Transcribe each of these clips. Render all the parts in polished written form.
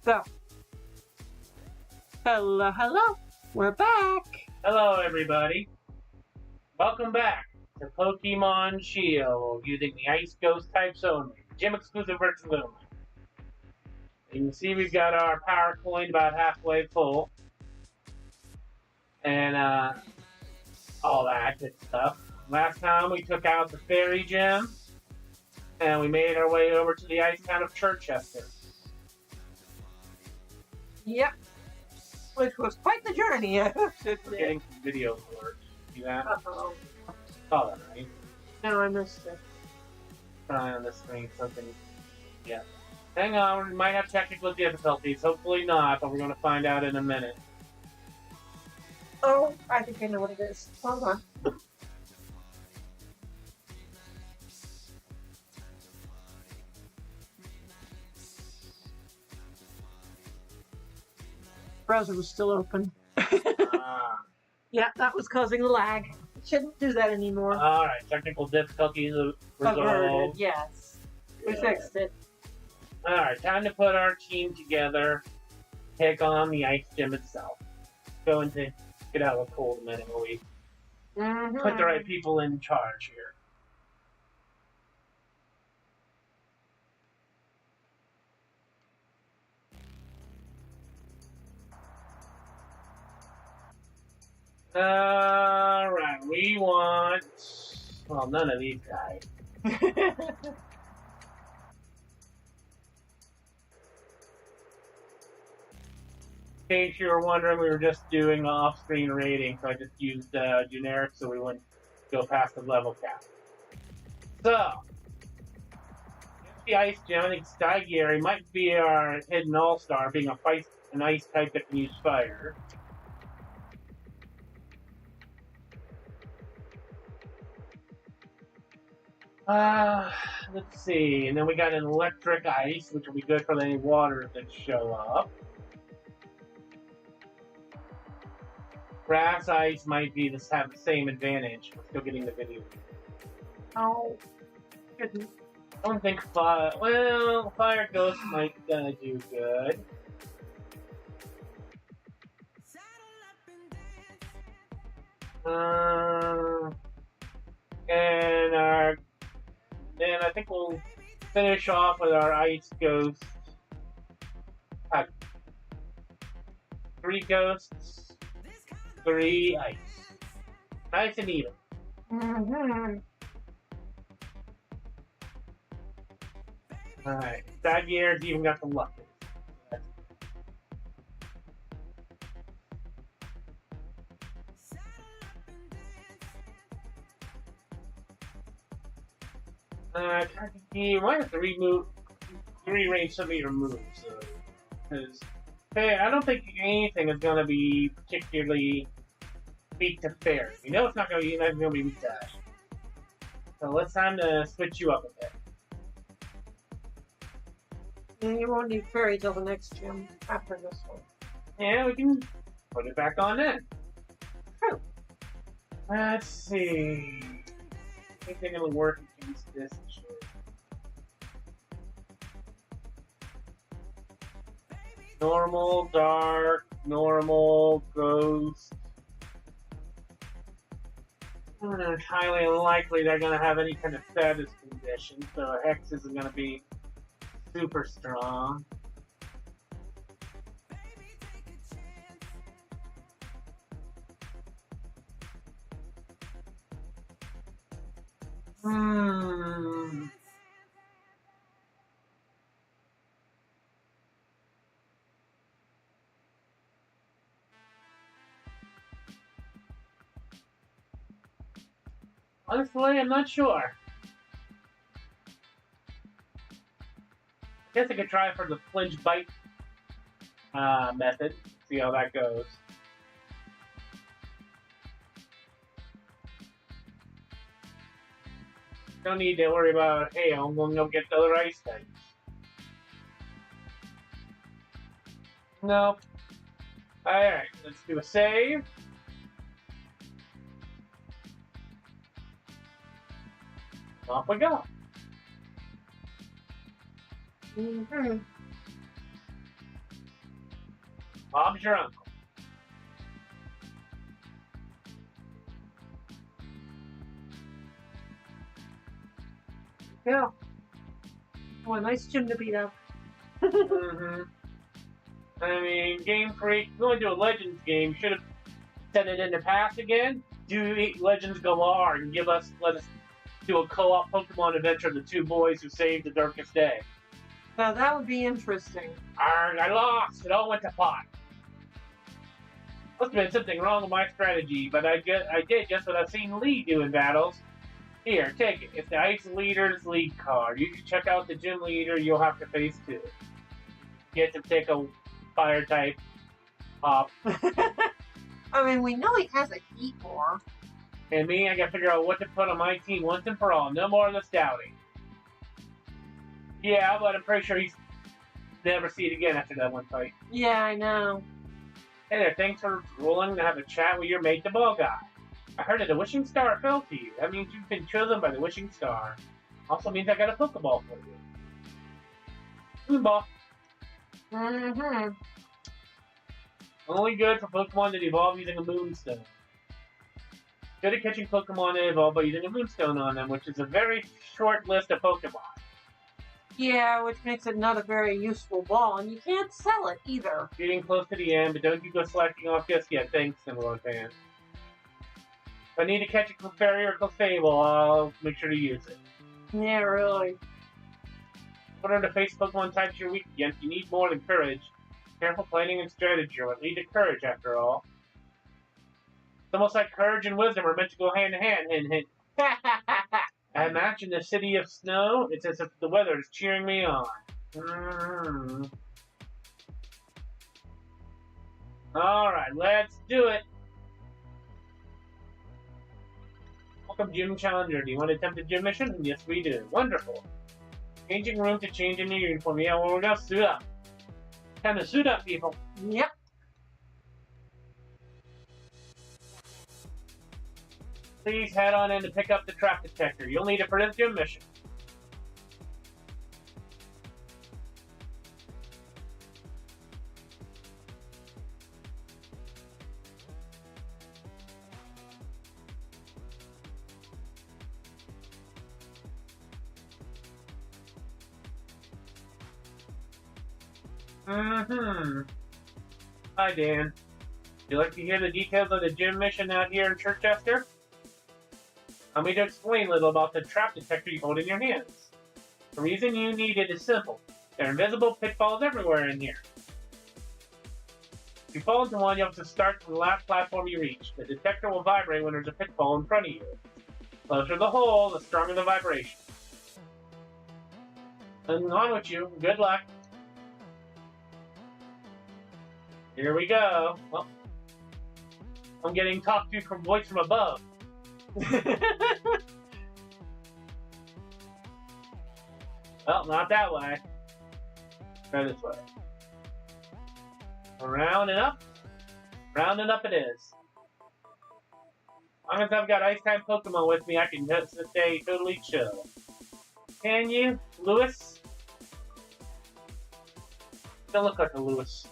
So, hello, we're back. Hello, everybody. Welcome back to Pokemon Shield using the Ice Ghost types only, gym exclusive versions only. You can see we've got our power coin about halfway full, and all that good stuff. Last time we took out the Fairy Gym, and we made our way over to the Ice Town of Chichester. Yep. Which was quite the journey. We're getting some video for it. See that? Uh-oh. Saw that, right? No, I missed it. Try on the screen something. Yeah. Hang on, we might have technical difficulties. Hopefully not, but we're going to find out in a minute. Oh, I think I know what it is. Hold on. Browser was still open. Yeah, that was causing the lag. Shouldn't do that anymore. Alright, technical difficulties resolved. Averted, yes. We fixed it. Alright, time to put our team together. Take on the Ice Gym itself. Going to get out of the cold a minute while we put the right people in charge here. Alright, we want... Well, none of these guys. In case you were wondering, we were just doing off-screen rating, so I just used generic so we wouldn't go past the level cap. So, the Ice Gym, I think Stygieri might be our hidden all-star, being an ice type that can use fire. Let's see, and then we got an electric ice, which will be good for any water that show up. Grass ice might be have the same advantage. We're still getting the video. Oh, goodness. I don't think fire. Well, fire ghost might do good. And then I think we'll finish off with our ice ghost. 3 ghosts, 3 ice. Nice and even. Alright, that year's even got the luck. You might have to rearrange some of your moves, because hey, I don't think anything is going to be particularly weak to Fairy. You know it's not going to be weak to Ash. So it's time to switch you up a bit. And you won't need Fairy till the next gym after this one. Yeah, we can put it back on then. Oh. Let's see. I think it'll work against this. Normal, dark, normal, ghost. It's highly unlikely they're going to have any kind of status condition, so Hex isn't going to be super strong. Honestly, I'm not sure. I guess I could try for the flinch bite method. See how that goes. Don't need to worry about, hey, I'm going to go get the other ice types. Nope. Alright, let's do a save. Off we go. Bob's your uncle. Yeah. Oh, a nice gym to beat up. Mm-hmm. I mean, Game Freak, going to a Legends game, should have sent it in the past again. Do Legends Galar and let us do a co-op Pokemon adventure of the two boys who saved the Darkest Day. Now that would be interesting. Arrgh, I lost. It all went to pot. Must have been something wrong with my strategy, but I did just what I've seen Lee do in battles. Here, take it. It's the Ice Leader's lead card. You can check out the gym leader you'll have to face too. Get to take a fire type pop. I mean, we know he has a heat core. And me, I gotta figure out what to put on my team once and for all. No more of the scouting. Yeah, but I'm pretty sure he's never see it again after that one fight. Yeah, I know. Hey there, thanks for rolling to have a chat with your mate, the ball guy. I heard that the wishing star fell to you. That means you've been chosen by the wishing star. Also means I got a Pokeball for you. Ball. Mm-hmm. Only good for Pokemon that evolve using a Moonstone. Good at catching Pokemon that evolve by using a Moonstone on them, which is a very short list of Pokemon. Yeah, which makes it not a very useful ball, and you can't sell it either. Getting close to the end, but don't you go slacking off just yet. Thanks, Simulon fan. If I need to catch a Clefairy or Clefable, I'll make sure to use it. Yeah, really. In order to face Pokemon types you're weak against, you need more than courage. Careful planning and strategy are what lead to courage, after all. It's almost like courage and wisdom are meant to go hand in hand, hint, hint. I imagine the city of snow. It's as if the weather is cheering me on. Alright, let's do it. Welcome, Gym Challenger. Do you want to attempt a gym mission? Yes, we do. Wonderful. Changing room to change into your uniform. Yeah, well, we're gonna suit up. Time to suit up, people. Yep. Please head on in to pick up the trap detector. You'll need it for this gym mission. Hi, Dan. Would you like to hear the details of the gym mission out here in Chichester? Allow me to explain a little about the trap detector you hold in your hands. The reason you need it is simple. There are invisible pitfalls everywhere in here. If you fall into one, you have to start from the last platform you reach. The detector will vibrate when there's a pitfall in front of you. The closer the hole, the stronger the vibration. And on with you. Good luck. Here we go. Well, I'm getting talked to from voice from above. Well, not that way. Try this way. Round and up. Round and up it is. As long as I've got Ice-type Pokemon with me, I can just stay totally chill. Can you, Lewis? Don't look like a Lewis.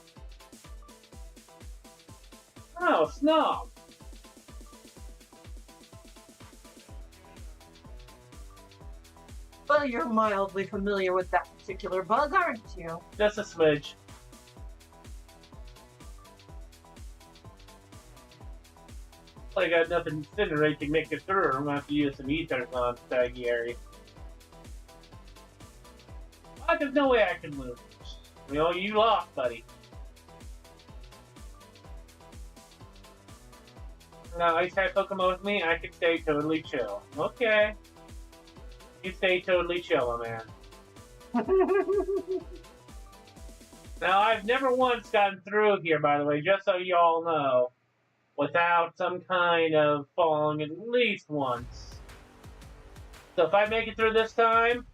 Oh, Snob. Well, you're mildly familiar with that particular bug, aren't you? Just a smidge. I got nothing incinerate to make it through. I'm gonna have to use some ethers on Stagiary. There's no way I can lose. You know, you lost, buddy. Now, Ice-type Pokemon with me, I can stay totally chill. Okay. You stay totally chill, my man. Now, I've never once gotten through here, by the way, just so you all know, without some kind of falling at least once. So if I make it through this time,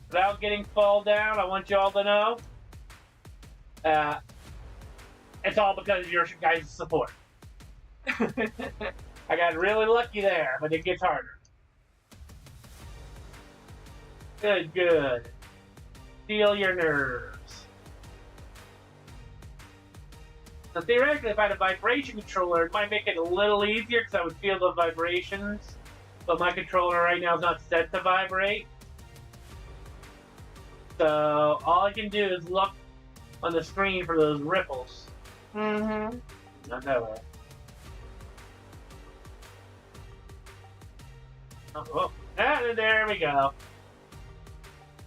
without getting fall down, I want you all to know, it's all because of your guys' support. I got really lucky there, but it gets harder. Good, good. Feel your nerves. So theoretically, if I had a vibration controller, it might make it a little easier because I would feel the vibrations. But my controller right now is not set to vibrate. So all I can do is look on the screen for those ripples. Mm-hmm. Not that way. Oh, and there we go.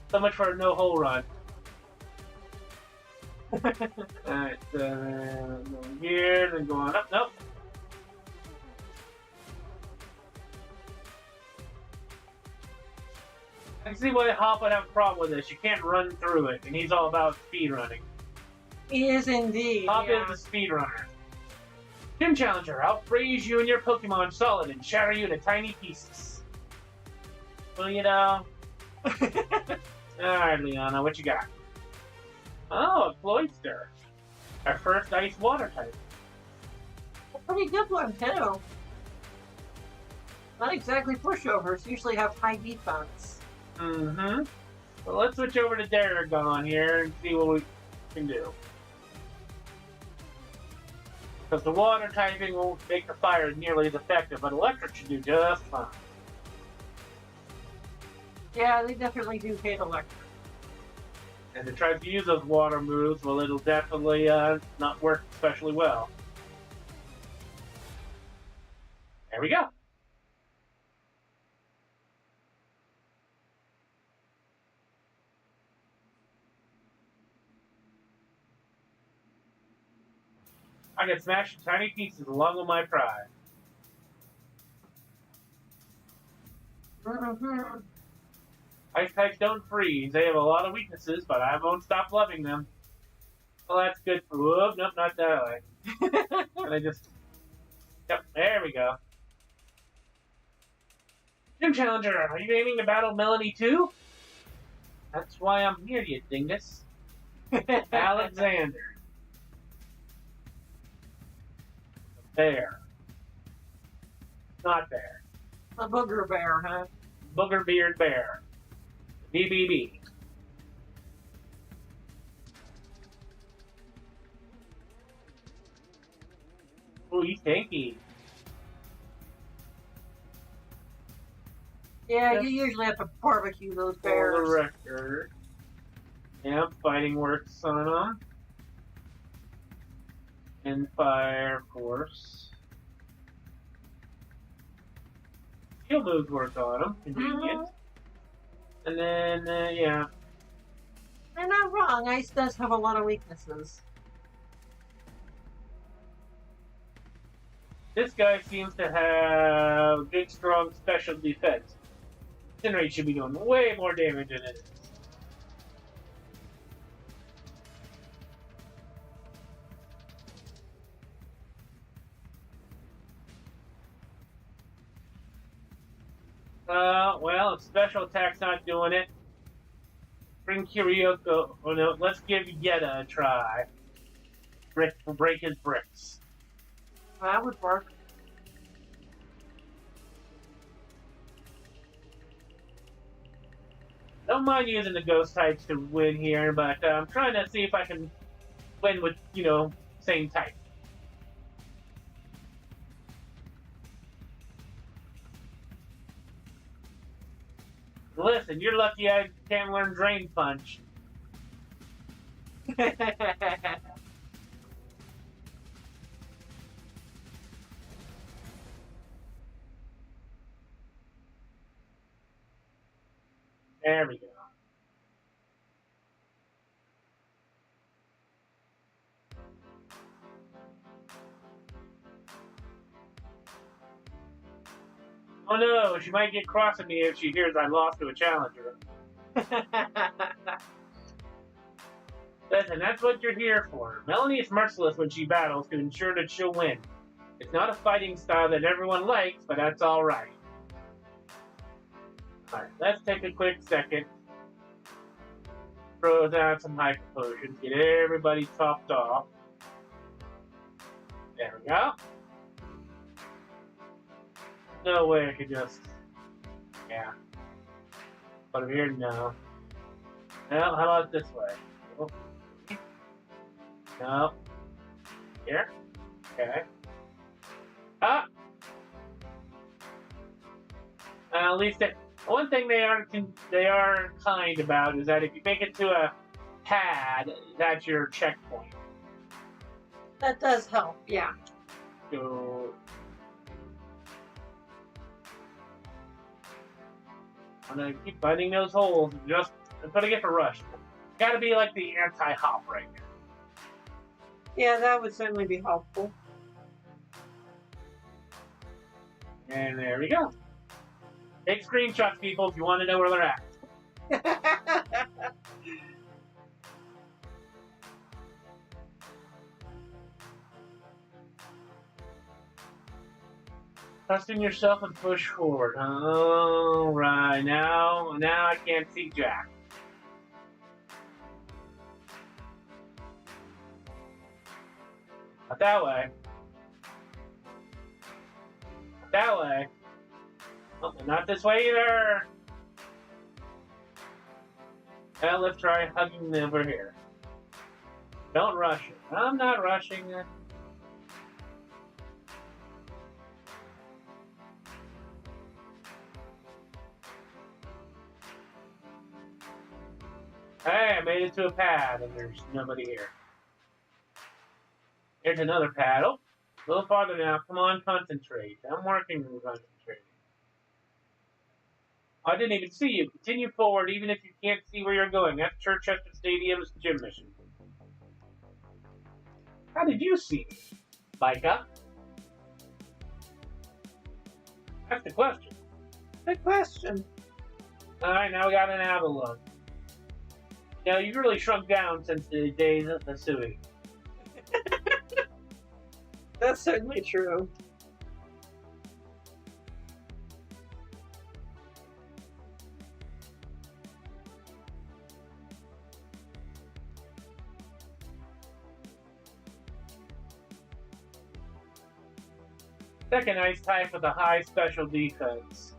So much for a no-hole run. Alright, going here, then going up. Nope. I can see why Hop would have a problem with this. You can't run through it, and he's all about speed running. He is indeed. Hop is the speed runner. Gym Challenger, I'll freeze you and your Pokemon solid and shatter you into tiny pieces. Well, you know. Alright, Leona, what you got? Oh, a Cloyster. Our first ice water type. A pretty good one, too. Not exactly pushovers, usually have high defense. Mm-hmm. Well, let's switch over to Daragon here and see what we can do. Because the water typing won't make the fire nearly as effective, but electric should do just fine. Yeah, they definitely do hate electric. And to try to use those water moves, well, it'll definitely not work especially well. There we go. I get smashed in tiny pieces along with my pride. Mm-hmm. Ice types don't freeze. They have a lot of weaknesses, but I won't stop loving them. Well, that's good. Whoop, nope, not that way. And I just... Yep, there we go. Gym Challenger, are you aiming to battle Melanie too? That's why I'm here, you dingus. Alexander. Bear. Not bear. A booger bear, huh? Booger beard bear. BBB. Ooh, he's tanky. Yeah, Yep. you usually have to barbecue those For bears. the record. Yeah, fighting works on them. And fire, of course. Heal moves work on them. Convenient. And then, yeah. They're not wrong. Ice does have a lot of weaknesses. This guy seems to have big, strong special defense. Incinerate should be doing way more damage than it is. Well, if special attack's not doing it, bring Kyrioko. Oh no, let's give Yetta a try. Break his bricks. That would work. Don't mind using the ghost types to win here, but I'm trying to see if I can win with, you know, same type. Listen, you're lucky I can't learn Drain Punch. There we go. Oh no, she might get cross at me if she hears I lost to a challenger. Listen, that's what you're here for. Melanie is merciless when she battles to ensure that she'll win. It's not a fighting style that everyone likes, but that's alright. Alright, let's take a quick second. Throw down some hyper potions, get everybody topped off. There we go. No way I could just... Yeah. But over here, no. Well, how about this way? Oh. No. Here. Okay. Ah! At least one thing they are kind about is that if you make it to a pad, that's your checkpoint. That does help, yeah. So I'm gonna keep finding those holes. I'm gonna get for rush. Gotta be like the anti-hop right now. Yeah, that would certainly be helpful. And there we go. Take screenshots, people, if you want to know where they're at. Trust in yourself and push forward. All right, now I can't see Jack. Not that way. Not that way. Oh, not this way either. Now let's try hugging over here. Don't rush it. I'm not rushing it. Hey, I made it to a pad and there's nobody here. Here's another pad. Oh, a little farther now. Come on, concentrate. I'm working on concentrating. I didn't even see you. Continue forward even if you can't see where you're going. That's Churchester Stadium's gym mission. How did you see me, Micah? That's the question. Good question. Alright, now we got an avalanche. Now, you really shrunk down since the days of the suing. That's certainly true. Second ice type with a high special defense.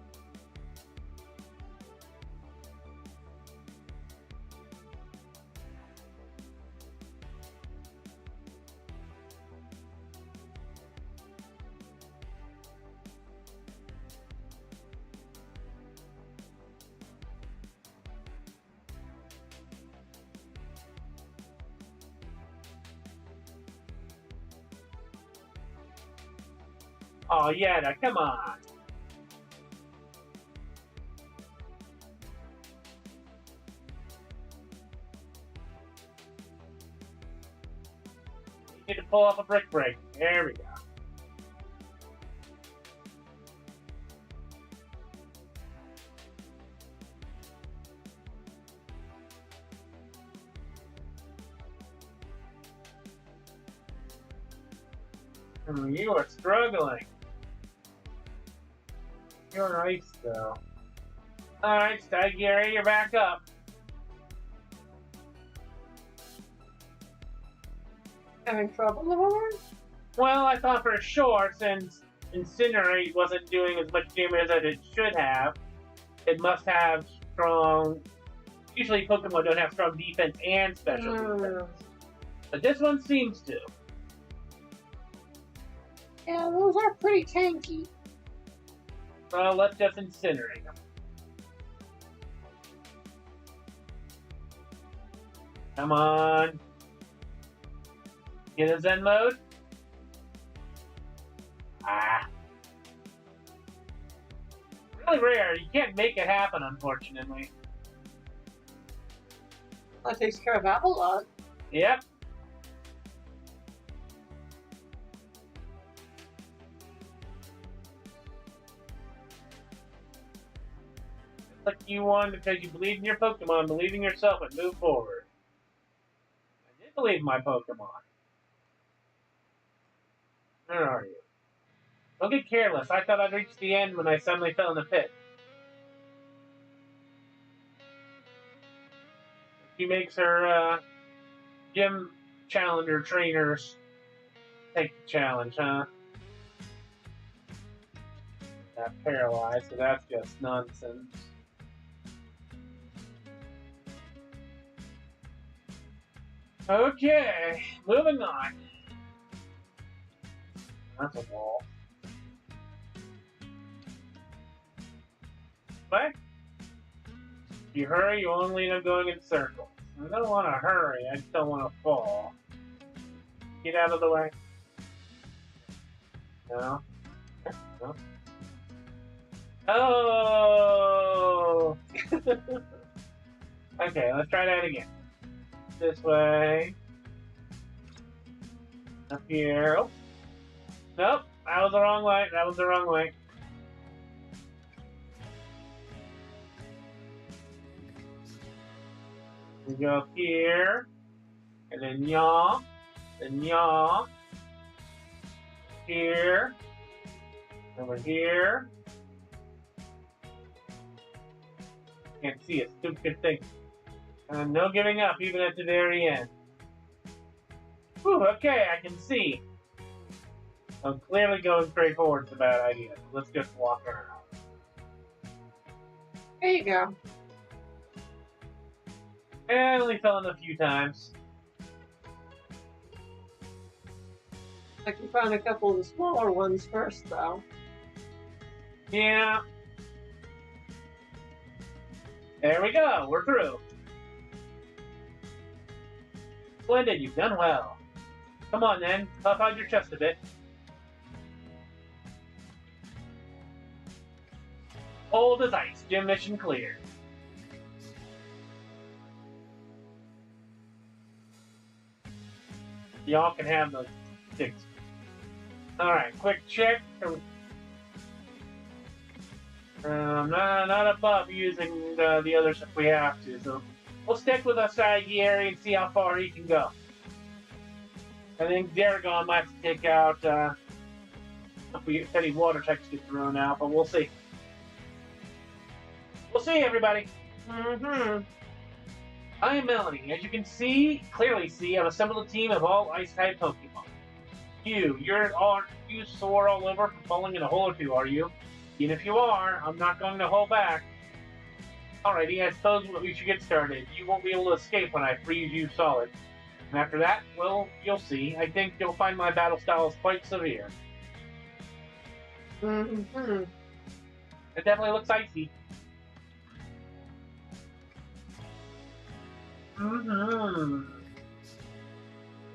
Oh, yeah, now, come on. You need to pull off a brick break. There we go. You are struggling. You're nice, though. Alright, Stag Gary, you're back up. Having trouble over? Well, I thought for sure, since Incinerate wasn't doing as much damage as it should have, it must have strong... Usually Pokemon don't have strong defense and special defense. But this one seems to. Yeah, those are pretty tanky. Well, let's just incinerate them. Come on. Get in Zen mode. Ah. Really rare. You can't make it happen, unfortunately. That takes care of Avalon. Yep. Like you won because you believe in your Pokemon, believe in yourself, and move forward. I did believe in my Pokemon. Where are you? Don't get careless. I thought I'd reach the end when I suddenly fell in the pit. She makes her gym challenger trainers take the challenge, huh? Not paralyzed, so that's just nonsense. Okay, moving on. That's a wall. But if you hurry, you only end up going in circles. I don't want to hurry, I just don't want to fall. Get out of the way. No. No. Oh! Okay, let's try that again. This way. Up here. Oh. Nope, that was the wrong way. That was the wrong way. We go up here, and then yaw, here, over here. Can't see a stupid thing. And no giving up, even at the very end. Whew, okay, I can see. I'm clearly going straight forward is a bad idea. Let's just walk around. There you go. I only fell in a few times. I can find a couple of the smaller ones first, though. Yeah. There we go. We're through. Splendid. You've done well. Come on, then. Puff out your chest a bit. Cold as ice. Gym mission clear. Y'all can have those sticks. Alright, quick check. Not above using the others if we have to, so we'll stick with our side here and see how far he can go. I think Daragon might have to take out if any water types get thrown out, but we'll see. We'll see, everybody. I am Melanie. As you can clearly see, I've assembled a team of all ice-type Pokemon. You sore all over from falling in a hole or two, are you? Even if you are, I'm not going to hold back. Alrighty, I suppose we should get started. You won't be able to escape when I freeze you solid. And after that, well, you'll see. I think you'll find my battle style is quite severe. It definitely looks icy.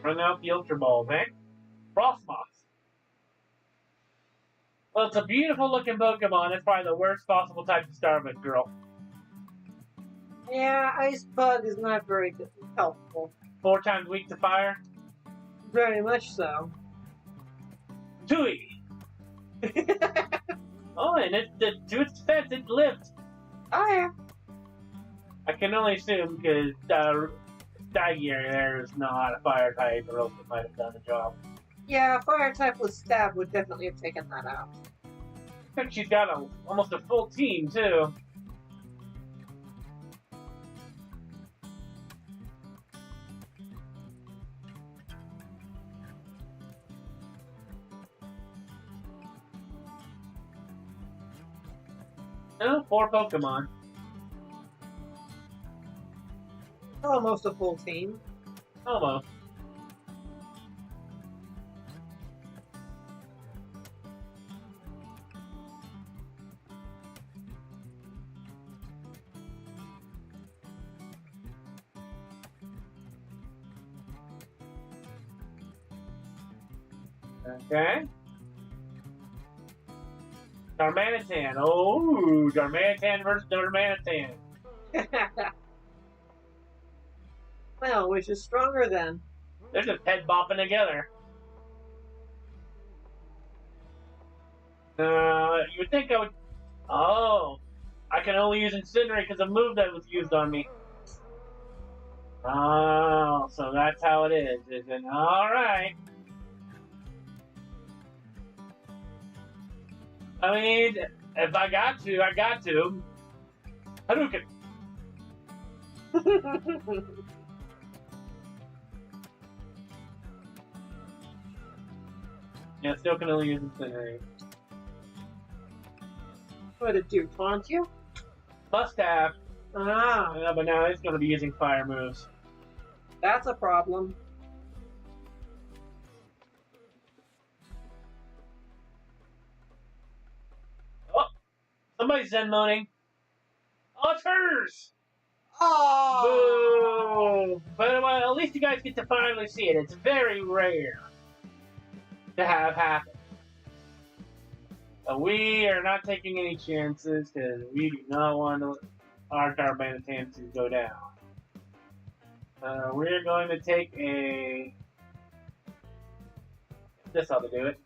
Run out the Ultra Balls, eh? Frostmoth. Well, it's a beautiful looking Pokemon. It's probably the worst possible type to start with, girl. Yeah, Ice Bug is not very helpful. 4 times weak to fire? Very much so. Tui! Oh, and to its defense, it lived. Oh, yeah. I can only assume because Stygier there is not a fire type, or else it might have done the job. Yeah, Fire type with Stab would definitely have taken that out. And she's got almost a full team, too. No, 4 Pokemon. Almost a full team. Almost. Okay. Darmanitan. Oh, Darmanitan versus Darmanitan. Well, which is stronger then? They're just head bopping together. You would think I would. Oh, I can only use Incinerate because a move that was used on me. Oh, so that's how it is it? All right. I mean, if I got to, I got to. Hadouken. Yeah, still can only use Incinerate. What did it do? Taunt you? Must have. Ah, Yeah, but now it's going to be using fire moves. that's a problem. Somebody's Zen moaning. Oh, it's hers! Oh! Boo! But well, at least you guys get to finally see it. It's very rare to have happen. But we are not taking any chances because we do not want our Darmanitan to go down. We're going to take a... This ought to do it.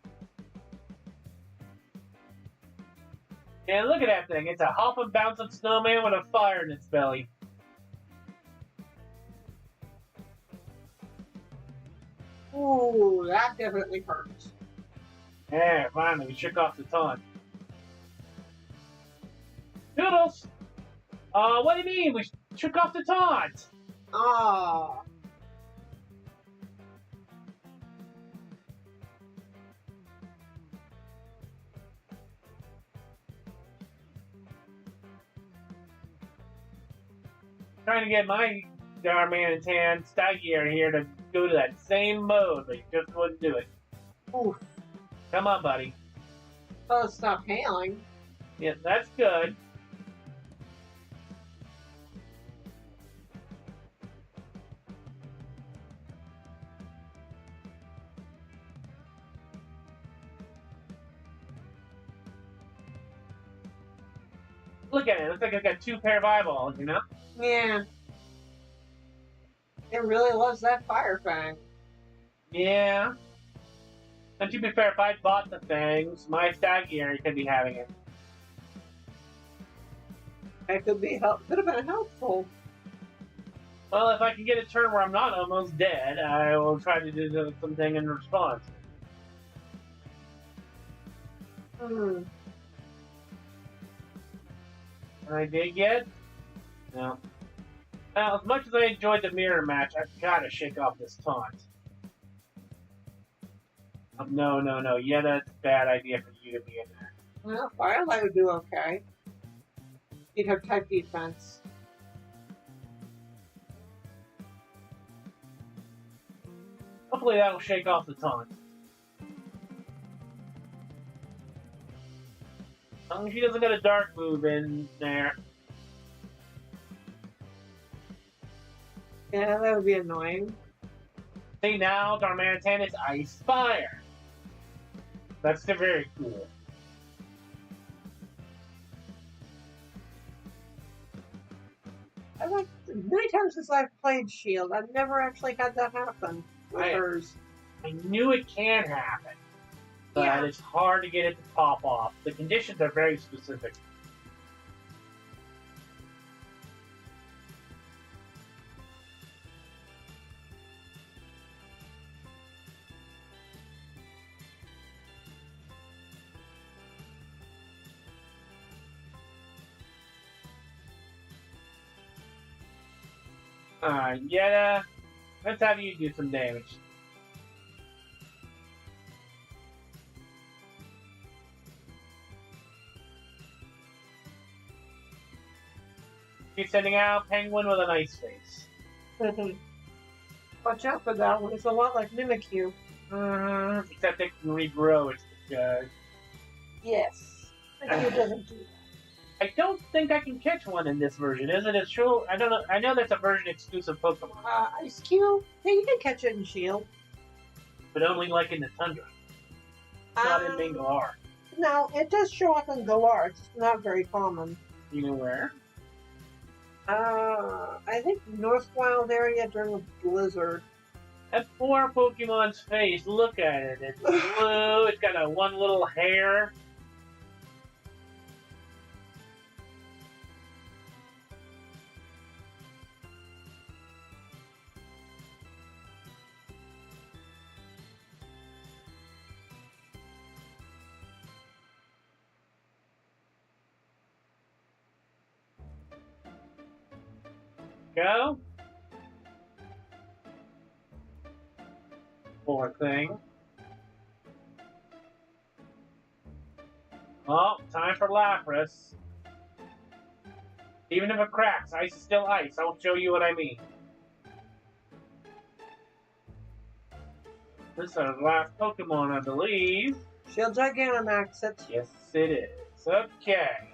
And look at that thing. It's a hopping, bouncing snowman with a fire in its belly. Ooh, that definitely hurts. Yeah, finally, we shook off the taunt. Noodles! What do you mean? We shook off the taunt! Oh. Trying to get my Darmanitan Stagiaire here to go to that same mode, but he just wouldn't do it. Oof. Come on, buddy. Oh, stop hailing. Yeah, that's good. Look at it. Looks like I've got 2 pair of eyeballs, you know? Yeah. It really loves that fire fang. Yeah. And to be fair, if I bought the things, my Stagiaire could be having it. It could have been helpful. Well, if I can get a turn where I'm not almost dead, I will try to do something in response. Hmm. I did get? No. Now, as much as I enjoyed the mirror match, I've got to shake off this taunt. No. Yeah, that's a bad idea for you to be in there. Well, Firelight would do okay. You'd have type defense. Hopefully that'll shake off the taunt. As long as she doesn't get a dark move in there. Yeah, that would be annoying. See, now Darmanitan is Ice Fire. That's very cool. Many times since I've played Shield, I've never actually had that happen with hers. I knew it can happen, but it's hard to get it to pop off. The conditions are very specific. Yetta, let's have you do some damage. He's sending out Penguin with an ice face. Watch out for that one. It's a lot like Mimikyu. Except it can regrow its Yes. Mimikyu doesn't do that. I don't think I can catch one in this version. Is it a true? I don't know. I know that's a version exclusive Pokemon. Ice Cube? Yeah, you can catch it in Shield. But only like in the Tundra. Not in Manglar. No, it does show up in Galar. It's not very common. You know where? I think North Wild area during a blizzard. That poor Pokemon's face. Look at it. It's blue. It's got a one little hair. Go. Poor thing. Oh, time for Lapras. Even if it cracks, ice is still ice. I'll show you what I mean. This is our last Pokemon, I believe. Shield Gigantamax it. Yes, it is. Okay.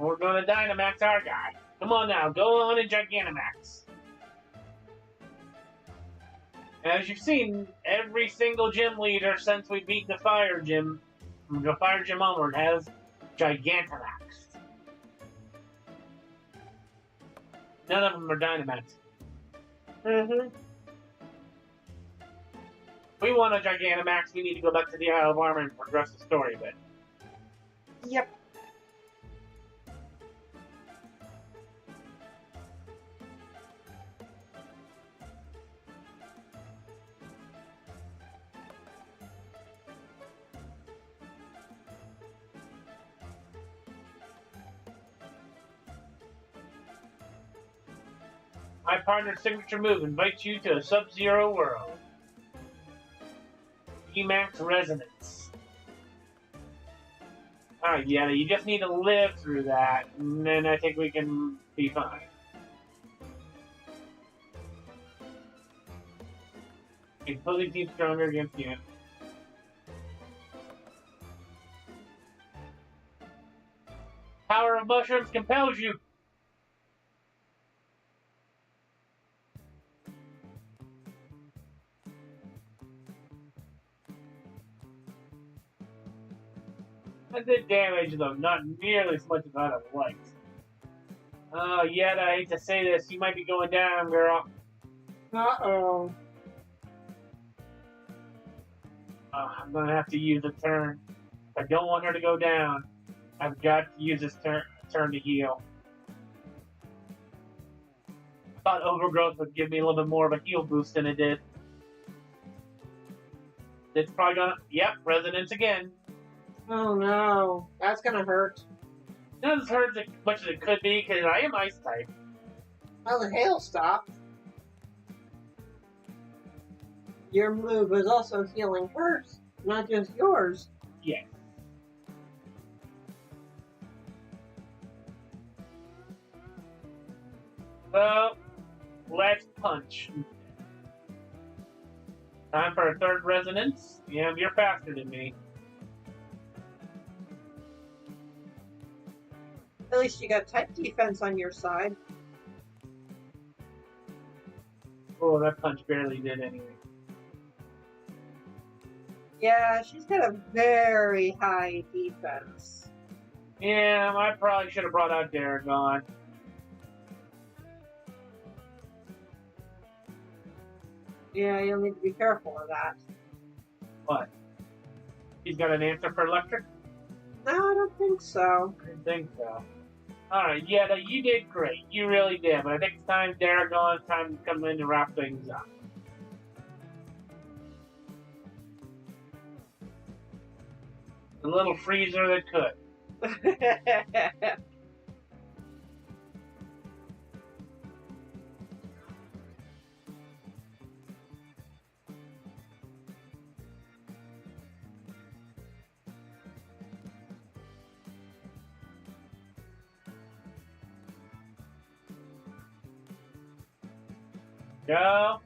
We're going to Dynamax our guy. Come on now, go on and Gigantamax. As you've seen, every single gym leader since we beat the Fire Gym, from the Fire Gym onward, has Gigantamax. None of them are Dynamax. Mm-hmm. If we want a Gigantamax, we need to go back to the Isle of Armor and progress the story a bit. Yep. My partner's signature move invites you to a Sub-Zero world. Emax Resonance. Alright, yeah, you just need to live through that, and then I think we can be fine. Opposing team stronger against you. Power of mushrooms compels you. I did damage, though, not nearly as much as I'd have liked. Oh, yet I hate to say this, you might be going down, girl. Uh-oh. I'm gonna have to use a turn. If I don't want her to go down, I've got to use this turn to heal. I thought Overgrowth would give me a little bit more of a heal boost than it did. It's probably gonna... Yep, Resonance again. Oh no, that's gonna hurt. It doesn't hurt as much as it could be, because I am Ice type. Well, the hail stopped. Your move was also healing hers, not just yours. Yes. So, let's punch. Time for a third Resonance. Yeah, you're faster than me. At least you got type defense on your side. Oh, that punch barely did anything. Yeah, she's got a very high defense. Yeah, I probably should have brought out Daragon. Yeah, you'll need to be careful of that. What? He's got an answer for Electric? No, I don't think so. I didn't think so. Alright, yeah, no, you did great. You really did. But I think it's time, Daragon, it's time to come in and wrap things up. The little freezer that could. Go.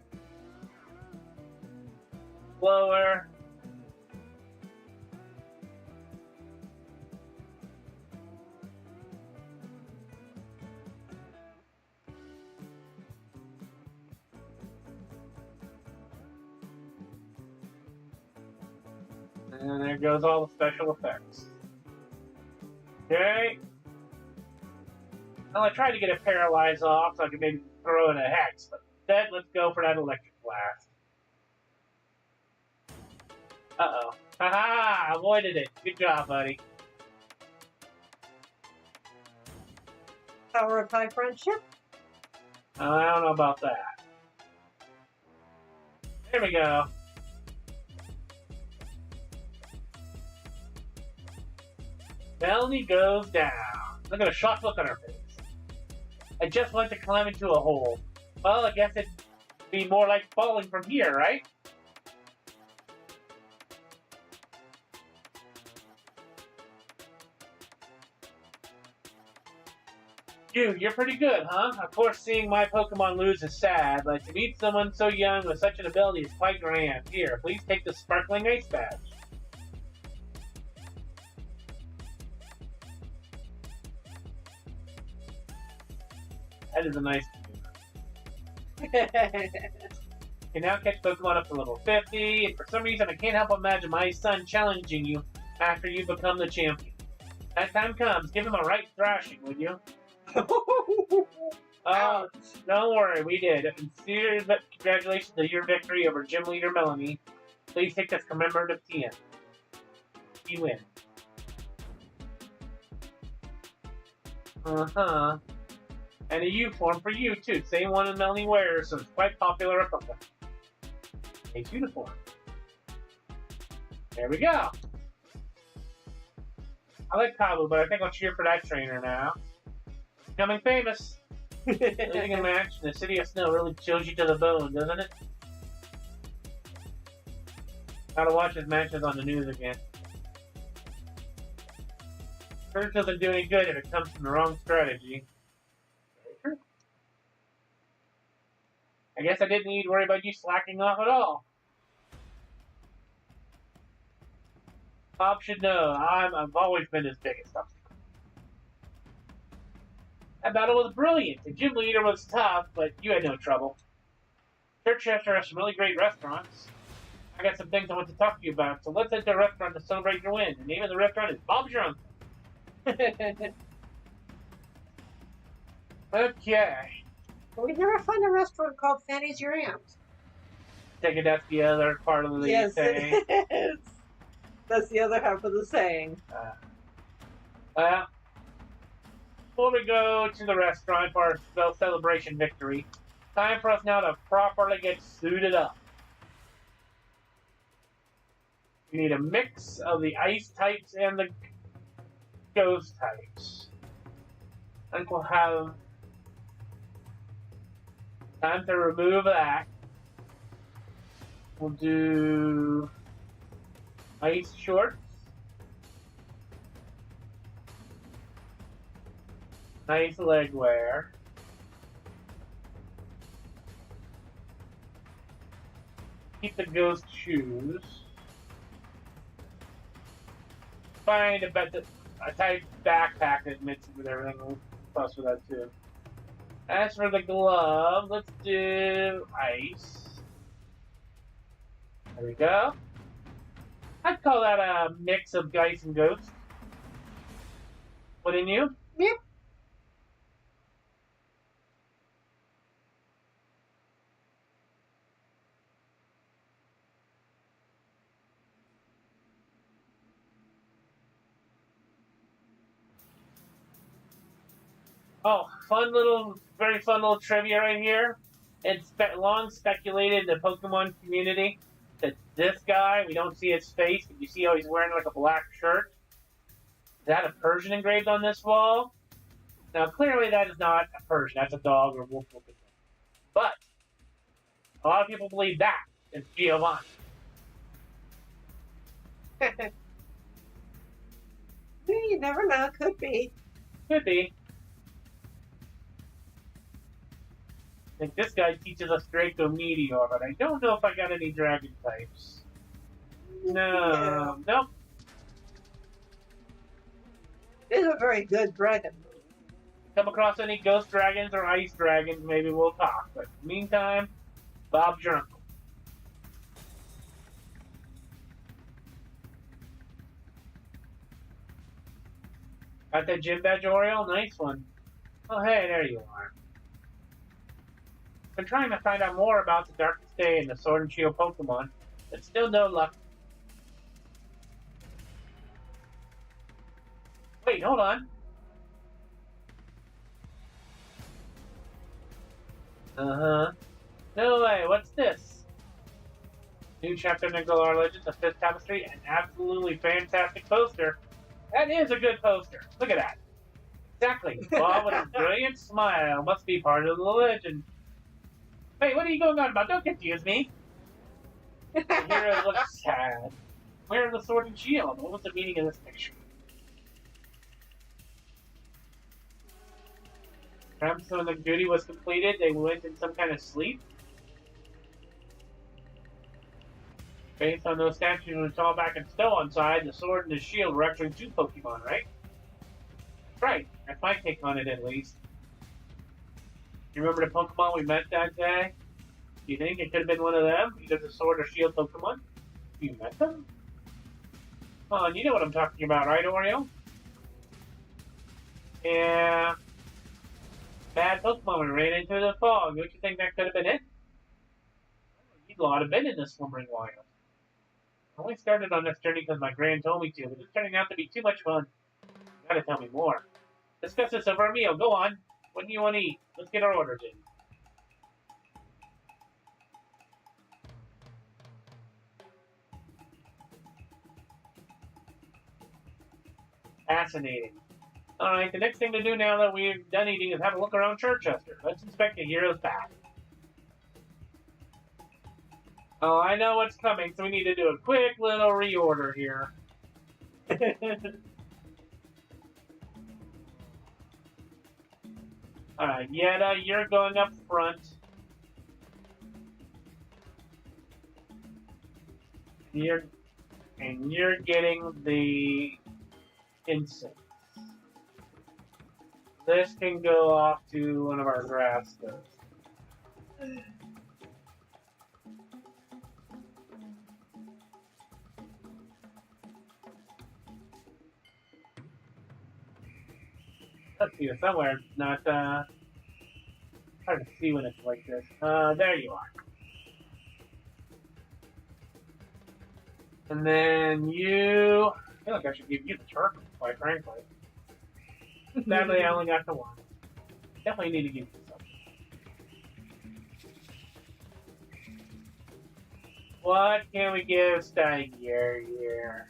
Slower. And there goes all the special effects. Okay. Well, I tried to get it paralyzed off so I could maybe throw in a hex, but instead, let's go for that electric blast. Uh-oh. Haha! Avoided it. Good job, buddy. Power of high friendship? I don't know about that. There we go. Melanie goes down. Look at a shocked look on her face. I just went to climb into a hole. Well, I guess it'd be more like falling from here, right? You're pretty good, huh? Of course, seeing my Pokemon lose is sad, but to meet someone so young with such an ability is quite grand. Here, please take the sparkling ice badge. That is a nice maneuver. You can now catch Pokemon up to level 50, and for some reason I can't help but imagine my son challenging you after you become the champion. That time comes, give him a right thrashing, would you? Oh, don't worry, we did. Sincere congratulations to your victory over Gym Leader Melanie. Please take this commemorative TM. You win. Uh-huh. And a U form for you, too. Same one as Melanie wears, so it's quite popular at Pokemon. Nice uniform. There we go. I like Kabu, but I think I'll cheer for that trainer now. Becoming famous. Losing a match in the City of Snow really chills you to the bone, doesn't it? Gotta watch his matches on the news again. Curse doesn't do any good if it comes from the wrong strategy. Very true. I guess I didn't need to worry about you slacking off at all. Bob should know, I've always been his biggest obstacle. That battle was brilliant. The gym leader was tough, but you had no trouble. Churchester has some really great restaurants. I got some things I want to talk to you about, so let's head to a restaurant to celebrate your win. The name of the restaurant is Bob's Your Uncle. Okay. We never find a restaurant called Fanny's Your Aunt. Take it that's the other part of the saying. Yes, it is. That's the other half of the saying. Well, before we go to the restaurant for our celebration victory, time for us now to properly get suited up. We need a mix of the ice types and the ghost types. I think we'll have time to remove that. We'll do ice shorts. Nice leg wear. Keep the ghost shoes. Find a type backpack that mixes with everything. We'll fuss with that too. As for the glove, let's do ice. There we go. I'd call that a mix of ice and ghost. Wouldn't you? Yep. Oh, very fun little trivia right here. It's long speculated in the Pokemon community that this guy, we don't see his face, but you see how he's wearing like a black shirt. Is that a Persian engraved on this wall? Now, clearly that is not a Persian. That's a dog or wolf looking thing. But a lot of people believe that it's Giovanni. You never know. Could be. Could be. I think this guy teaches us Draco Meteor, but I don't know if I got any dragon types. No. Yeah. Nope. It's a very good dragon. Come across any ghost dragons or ice dragons, maybe we'll talk. But in the meantime, Bob's your uncle. Got that gym badge, Oriole? Nice one. Oh, hey, there you are. Been trying to find out more about the Darkest Day and the Sword and Shield Pokemon, but still no luck. Wait, hold on. Uh-huh. No way, what's this? New chapter in the Galar Legends of 5th Tapestry, an absolutely fantastic poster. That is a good poster. Look at that. Exactly. Bob with his brilliant smile must be part of the legend. Hey, what are you going on about? Don't confuse me. The hero looks sad. Where are the sword and shield? What was the meaning of this picture? Perhaps when the duty was completed, they went in some kind of sleep? Based on those statues we saw back in Stow on side, the sword and the shield were actually 2 Pokemon, right? Right. That's my take on it, at least. You remember the Pokemon we met that day? Do you think it could have been one of them? Either the Sword or Shield Pokemon? You met them? Oh, and you know what I'm talking about, right, Oreo? Yeah. Bad Pokemon we ran into the fog. Don't you think that could have been it? You'd ought to have been in the Slumbering Wild. I only started on this journey because my grand told me to, but it's turning out to be too much fun. You gotta tell me more. Discuss this over a meal. Go on. What do you want to eat? Let's get our orders in. Fascinating. Alright, the next thing to do now that we've done eating is have a look around Chichester. Let's inspect the hero's bath. Oh, I know what's coming, so we need to do a quick little reorder here. Alright, Yetta, you're going up front. You're getting the incense. This can go off to one of our grass stoves. Let's see, somewhere. Not hard to see when it's like this. There you are. And then you. I feel like I should give you the turtle, quite frankly. Sadly, I only got the one. Definitely need to give you something. What can we give Steiger here?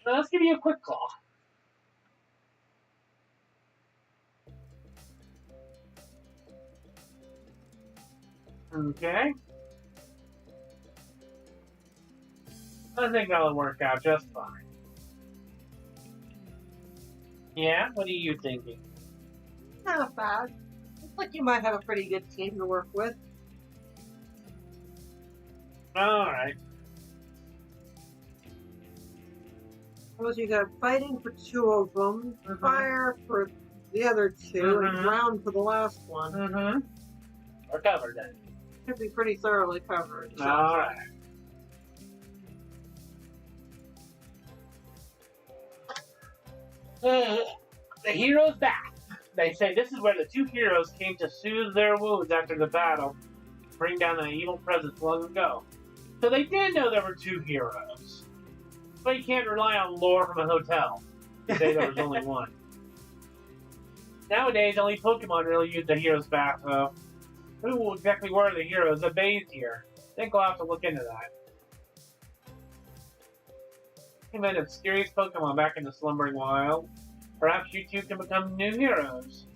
Well, let's give you a quick claw. Okay. I think that'll work out just fine. Yeah? What are you thinking? Not bad. Looks like you might have a pretty good team to work with. Alright. Suppose you got fighting for two of them, fire for the other two, and ground for the last one. We're covered then. Should be pretty thoroughly covered. Alright. The hero's back. They say this is where the two heroes came to soothe their wounds after the battle, bring down an evil presence long ago. So they did know there were two heroes. But you can't rely on lore from a hotel to say there was only one. Nowadays, only Pokemon really use the hero's bath, though. Who exactly were the heroes that bathed here? I think we'll have to look into that. We met a mysterious Pokemon back in the Slumbering Wild. Perhaps you two can become new heroes.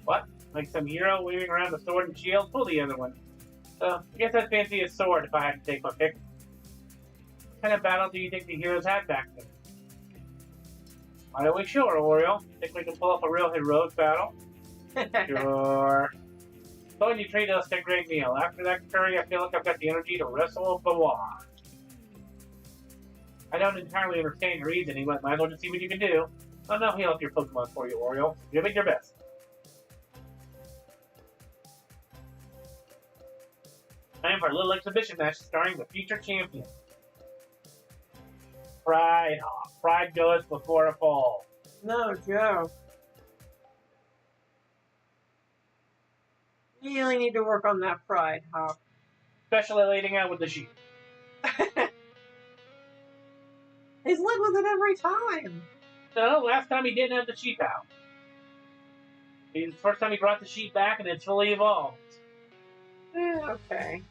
What? Like some hero waving around the sword and shield? Pull the other one. I guess I'd fancy a sword if I had to take my pick. What kind of battle do you think the heroes had back then? Why don't we show her, Oriole? Think we can pull off a real heroic battle? Sure. So when you treated us to a great meal. After that curry, I feel like I've got the energy to wrestle a Bawan. I don't entirely understand your reasoning, but might as well just see what you can do. I'll now heal up your Pokemon for you, Oriole. Give it your best. Time for a little exhibition match starring the future champion. Pride Hawk. Pride goes before a fall. No joke. You really need to work on that pride, Hawk. Especially leading out with the sheep. He's led with it every time. No, last time he didn't have the sheep out. It's the first time he brought the sheep back and it's fully evolved. Okay.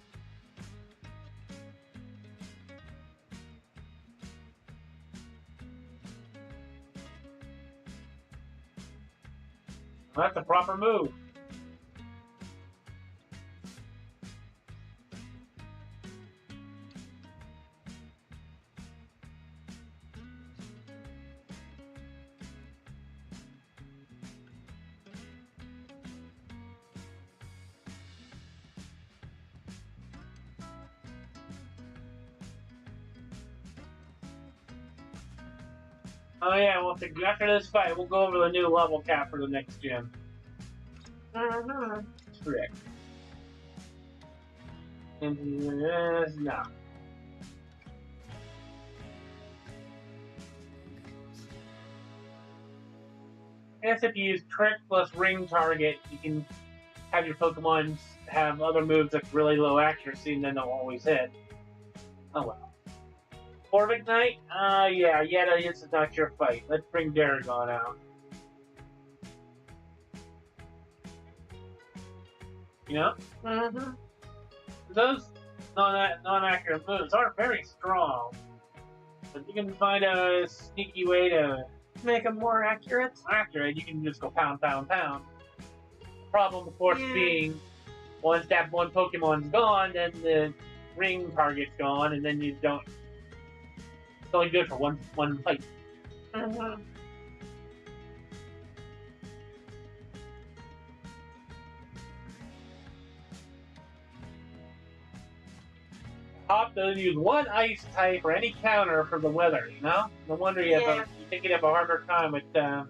That's a proper move. Oh yeah, well, after this fight, we'll go over the new level cap for the next gym. Correct. No. I guess if you use trick plus ring target, you can have your Pokemon have other moves with really low accuracy and then they'll always hit. Oh well. Orbic Knight? Yeah, Yeta is not your fight. Let's bring Daragon out. You know? Mm-hmm. Those non-accurate moves aren't very strong. But you can find a sneaky way to Make them more accurate. you can just go pound, pound, pound. Problem, of course, being once that one Pokemon's gone, then the ring target's gone, and then you don't. It's only good for one fight. Mm-hmm. Hop doesn't use one ice type or any counter for the weather, you know? No wonder you think you'd have a harder time with Rhyhorn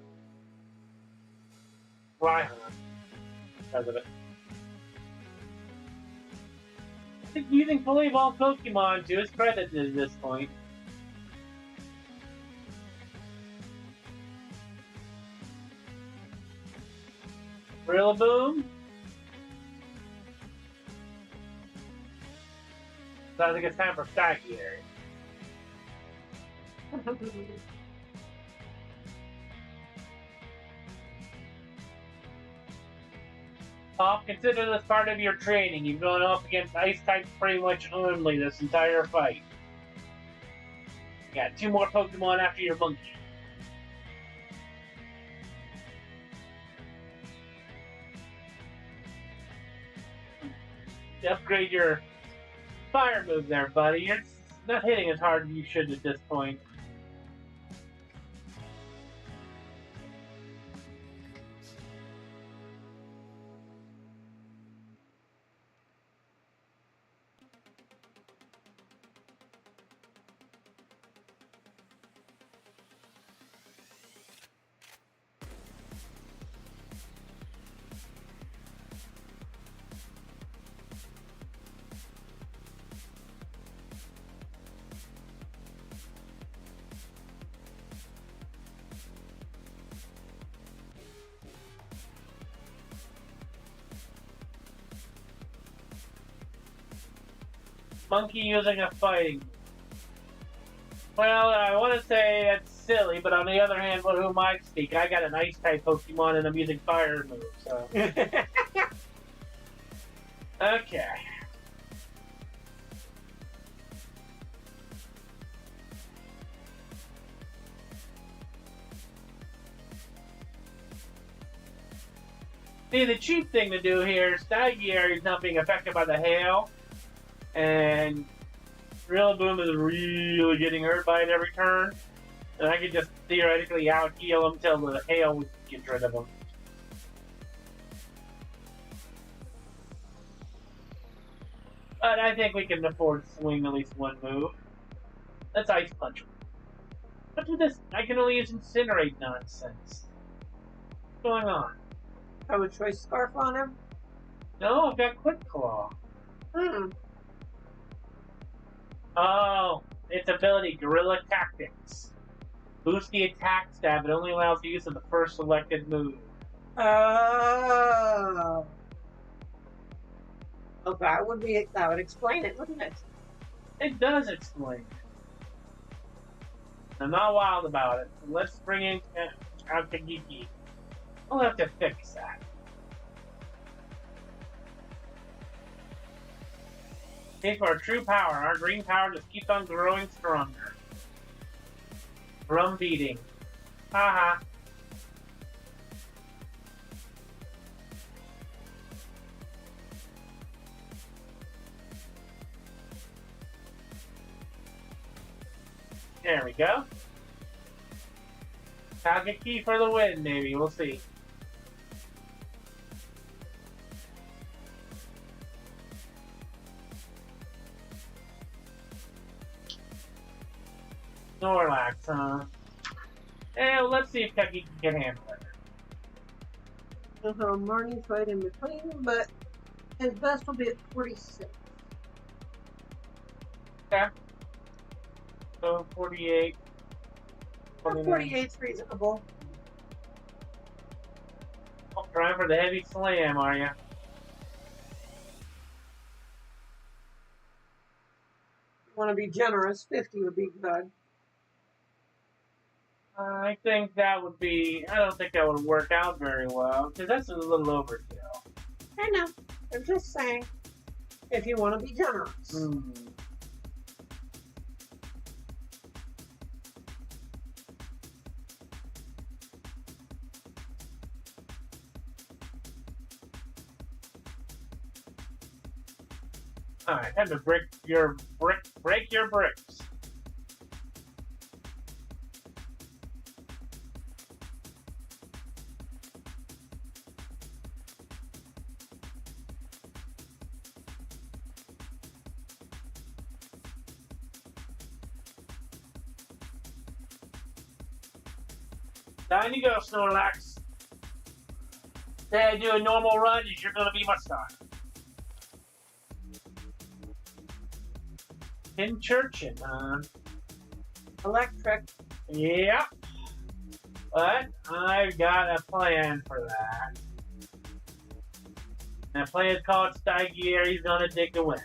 because of it. I think using fully evolved Pokemon to his credit at this point. Rillaboom? So I think it's time for Stagiary. Consider this part of your training. You've gone up against ice types pretty much only this entire fight. You got 2 more Pokemon after your monkey. Upgrade your fire move there, buddy. You're not hitting as hard as you should at this point. Monkey using a fighting. Well, I want to say that's silly, but on the other hand, who am I to speak? I got an ice type Pokemon and I'm using fire moves, so. Okay. See, the cheap thing to do here, Stagiary is not being affected by the hail, and Rillaboom is really getting hurt by it every turn, and I could just theoretically out-heal him till the hail gets rid of him. But I think we can afford to swing at least one move. Let's Ice Punch him. What's with this? I can only use Incinerate nonsense. What's going on? Have a choice scarf on him? No, I've got Quick Claw. Hmm. Oh, its ability, Guerrilla Tactics. Boost the attack stat, but only allows the use of the first selected move. Oh. Oh, that would explain it, wouldn't it? It does explain it. I'm not wild about it. Let's bring in Akagiki. We'll have to fix that. Okay, for our true power, our green power just keeps on growing stronger. Drum beating. Haha. There we go. Kageki for the win, maybe. We'll see. Snorlax, huh? And let's see if Keki can handle it. So Marnie's right in between, but his best will be at 46. Okay. So 48. 48's reasonable. Oh, trying for the heavy slam, are you? Want to be generous, 50 would be good. I think that would be. I don't think that would work out very well because that's a little overkill. I know. I'm just saying, if you want to be generous. All right, time to break your bricks. Down you go, Snorlax. Say I do a normal run, and you're gonna be my star. In churchin', huh? Electric. Yep. But I've got a plan for that. And that plan is called Stygieri's Gonna Dig the Win.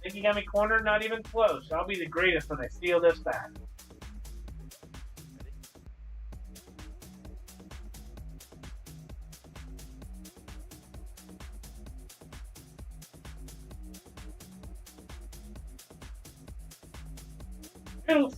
Think you got me cornered? Not even close. I'll be the greatest when I steal this back. Noodles.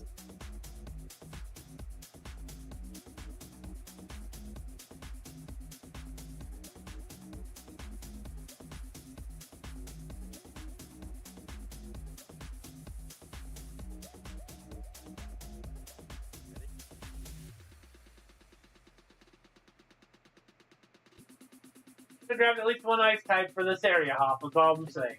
I grabbed at least one ice type for this area hop, is all I'm saying.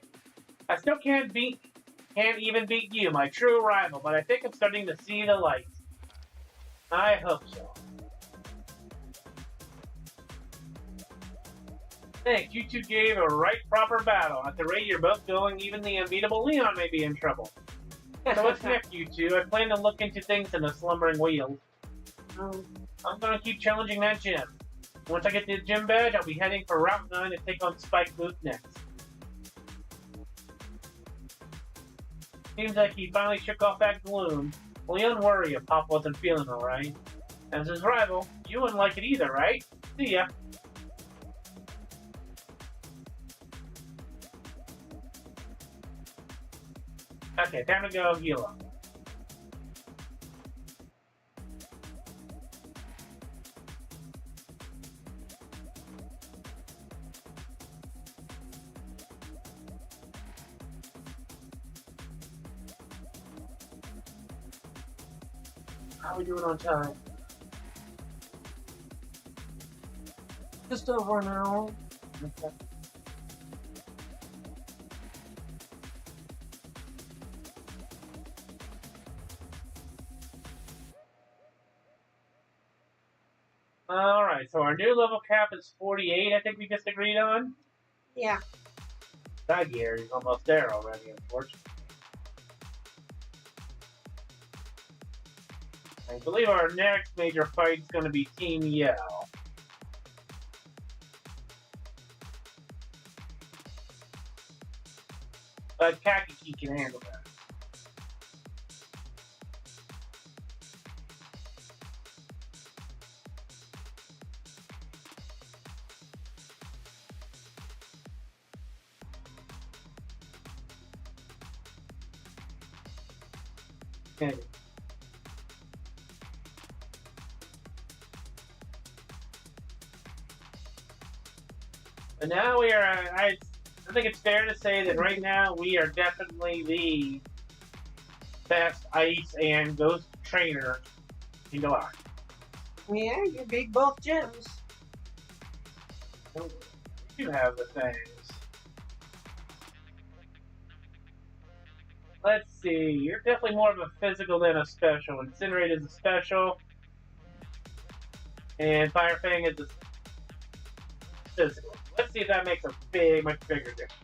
I still can't even beat you, my true rival, but I think I'm starting to see the light. I hope so. Thanks, you two gave a right proper battle. At the rate you're both going, even the unbeatable Leon may be in trouble. So what's next, you two? I plan to look into things in the slumbering wheels. I'm gonna keep challenging that gym. Once I get the gym badge, I'll be heading for Route 9 to take on Spike Booth next. Seems like he finally shook off that gloom. Leon worry if Pop wasn't feeling alright. As his rival, you wouldn't like it either, right? See ya. Okay, time to go heal up. How are we doing on time? Just over an hour. Okay. Alright, so our new level cap is 48, I think we just agreed on? Yeah. That gear is almost there already, unfortunately. I believe our next major fight is going to be Team Yell. But Kakiki can handle that. Okay. But now we are, I think it's fair to say that right now we are definitely the best ice and ghost trainer in Goliath. Yeah, you beat both gyms. You have the things. see. You're definitely more of a physical than a special. Incinerate is a special. And Fire Fang is a physical. Let's see if that makes a much bigger difference.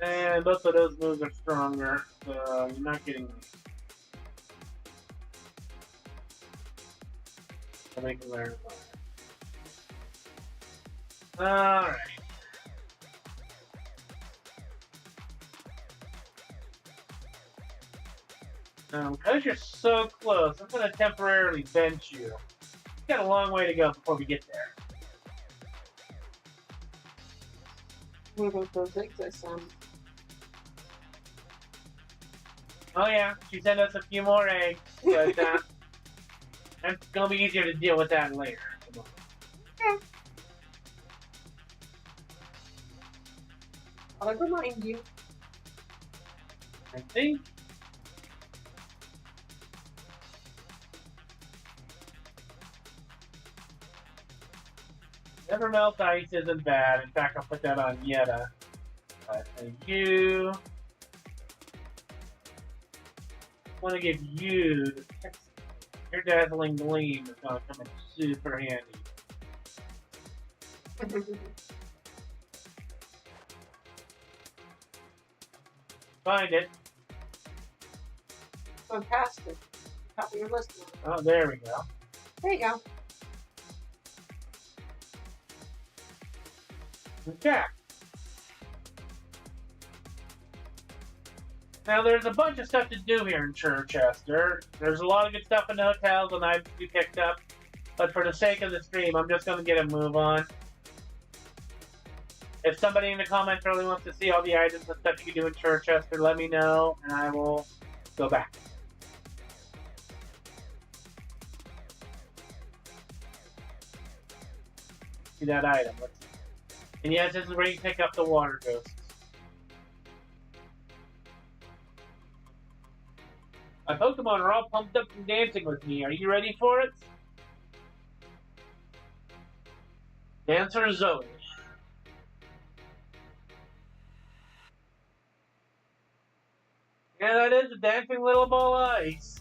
And both of those moves are stronger, so you're not getting me. So they can learn fire. Alright. Because you're so close, I'm going to temporarily bench you. We've got a long way to go before we get there. We're going to take this on. Oh yeah, she sent us a few more eggs, but it's gonna be easier to deal with that later. Yeah. I'll remind you. I think. Never melt ice isn't bad. In fact, I'll put that on Yetta. Thank you. I want to give you the text. Your dazzling gleam is going to come in super handy. Find it. Fantastic. Top of your list now. Oh, there we go. There you go. Okay. Now, there's a bunch of stuff to do here in Chichester. There's a lot of good stuff in the hotels and I've picked up. But for the sake of the stream, I'm just going to get a move on. If somebody in the comments really wants to see all the items and stuff you can do in Chichester, let me know and I will go back. See that item. Let's see. And yes, this is where you pick up the water ghosts. My Pokemon are all pumped up and dancing with me. Are you ready for it? Dancer Zoe. Yeah, that is a dancing little ball of ice.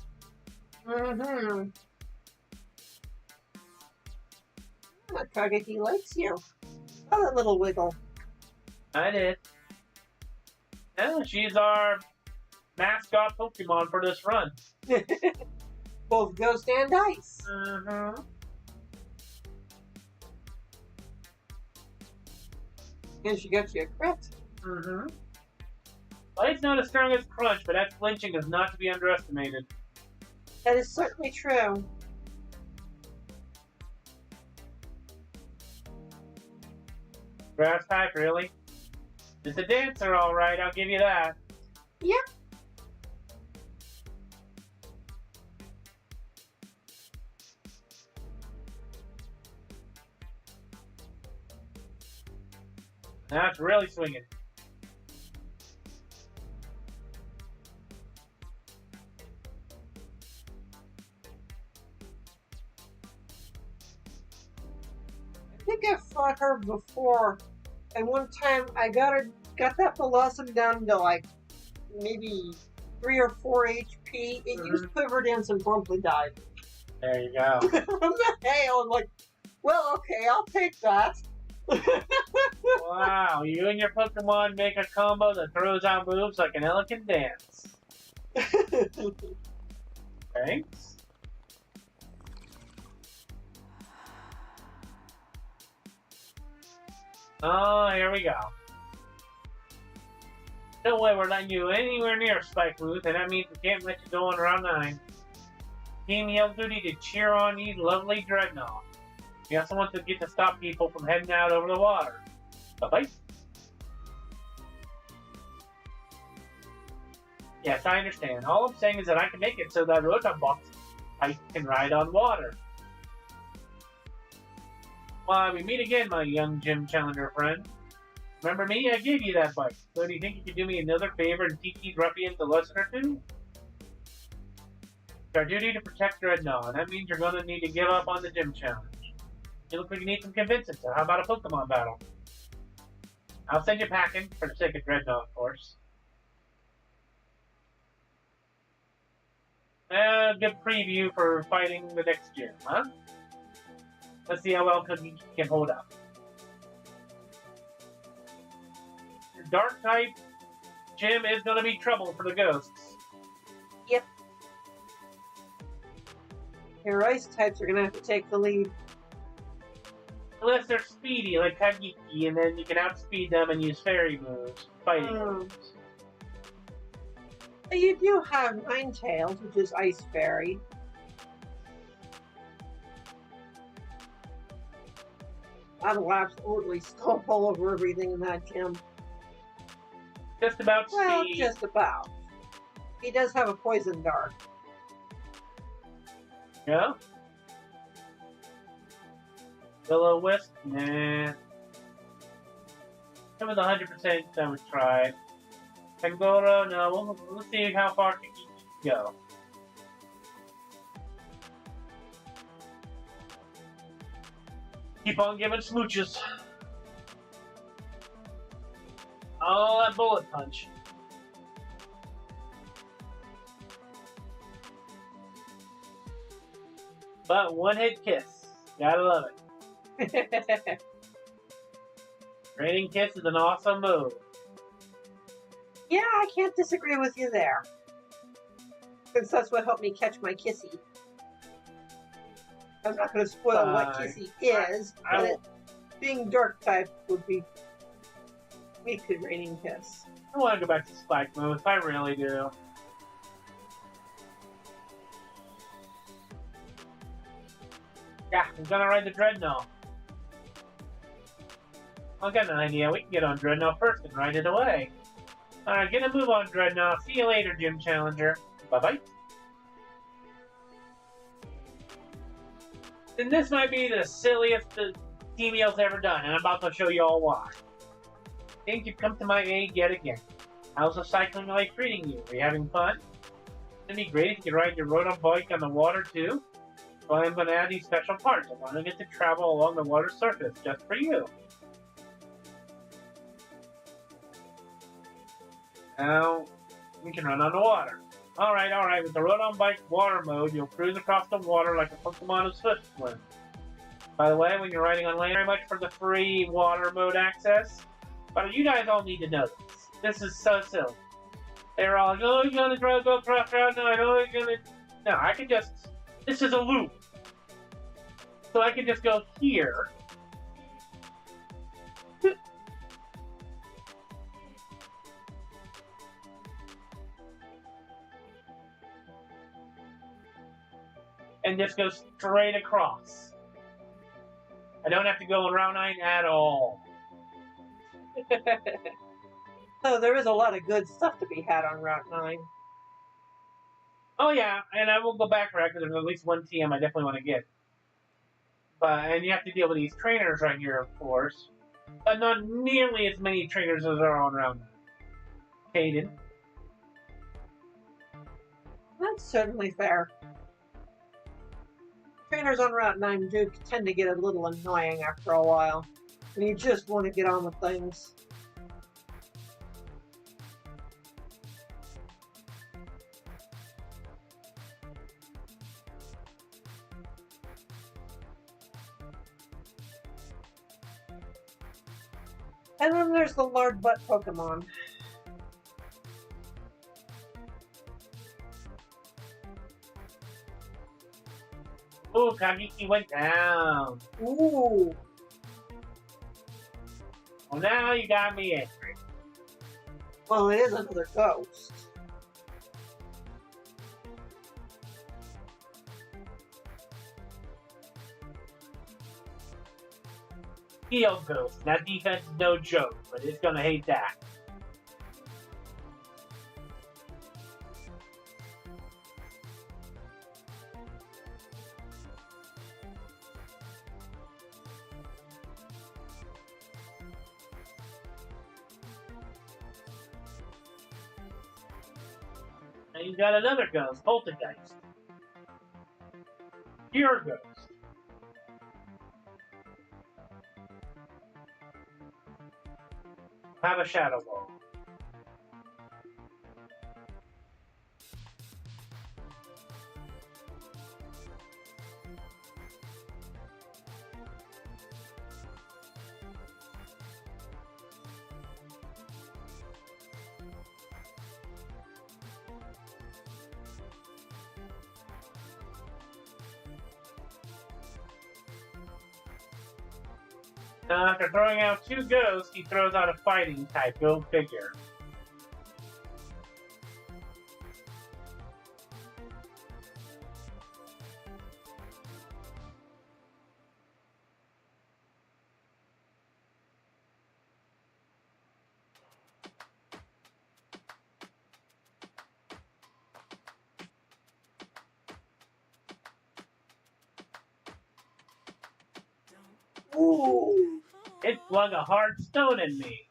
Mm-hmm. Kageki likes you. Oh, that little wiggle. I did. Yeah, she's our mascot Pokemon for this run. Both Ghost and Ice. Mm-hmm. And she got you a crit. Mm-hmm. Light's not as strong as Crunch, but that flinching is not to be underestimated. That is certainly true. Grass type, really? It's a dancer, alright, I'll give you that. Yep. That's really swinging. I think I fought her before, and one time I got that Blossom down to like maybe 3 or 4 HP. It used Quiver Dance and promptly died. There you go. From the hail, I'm like, well, okay, I'll take that. Wow, you and your Pokemon make a combo that throws out moves like an elegant dance. Thanks. Oh, here we go. No way we're letting you anywhere near Spike Ruth, and that means we can't let you go on round 9. Team Yell duty to cheer on these lovely Dreadnought. We also want to get to stop people from heading out over the water. Bye-bye. Yes, I understand. All I'm saying is that I can make it so that Rotom-Box I can ride on water. Why, we meet again, my young gym challenger friend. Remember me? I gave you that bike. So do you think you could do me another favor and teach these ruffians a lesson or two? It's our duty to protect Dreadnought, and that means you're going to need to give up on the gym challenge. You look like you need some convincing, so how about a Pokemon battle? I'll send you packing, for the sake of Dreadnought, of course. Good preview for fighting the next gym, huh? Let's see how well Cookie can hold up. Dark type gym is going to be trouble for the ghosts. Yep. Your ice types are going to have to take the lead. Unless they're speedy, like Kagiki, and then you can outspeed them and use fairy moves, fighting moves. You do have Ninetales, which is Ice Fairy. That'll absolutely stomp all over everything in that gym. Just about Well, speed. just about. He does have a Poison Dart. Yeah? Will-O-Wisp? Nah. If it was 100%, I would try. Pangoro? No. We'll see how far can you go. Keep on giving smooches. Oh, that bullet punch. But one-hit kiss. Gotta love it. Raining Kiss is an awesome move. Yeah, I can't disagree with you there. Since that's what helped me catch my Kissy. I'm not going to spoil what Kissy is, but it, being dark type would be weak to Raining Kiss. I want to go back to Spike moves. I really do. Yeah, I'm gonna ride the Dreadnought. I've got an idea. We can get on Dreadnought first and ride it away. Alright, get a move on Dreadnought. See you later, Gym Challenger. Bye-bye. And this might be the silliest Team Yell's ever done, and I'm about to show you all why. Think you've come to my aid yet again. How's the cycling life treating you? Are you having fun? It'd be great if you could ride your road on bike on the water too. So I'm going to add these special parts. I want to get to travel along the water surface just for you. Now, we can run on the water. Alright. With the road on bike water mode, you'll cruise across the water like a Pokemon of Swift Swim. By the way, when you're riding on land, very much for the free water mode access. But you guys all need to know this. This is so silly. They're all like, oh, you're going to go across route 9, oh, you're going to... No, I can just... This is a loop. So I can just go here. And just go straight across. I don't have to go on Route 9 at all. So there is a lot of good stuff to be had on Route 9. Oh yeah, and I will go back for that because there's at least one TM I definitely want to get. And you have to deal with these trainers right here, of course. But not nearly as many trainers as are on Route 9. Hayden. That's certainly fair. Trainers on Route 9 do tend to get a little annoying after a while. And you just want to get on with things. And then there's the lard butt Pokemon. Ooh, Kagiki went down. Ooh. Well, now you got me angry. Well, it is another ghost. Heal Ghost. That defense is no joke, but it's gonna hate that. And you got another ghost, Poltergeist. Pure ghost. Have a shadow ball. Now, after throwing out 2 ghosts, he throws out a fighting type. Go figure. Ooh. It flung a hard stone at me.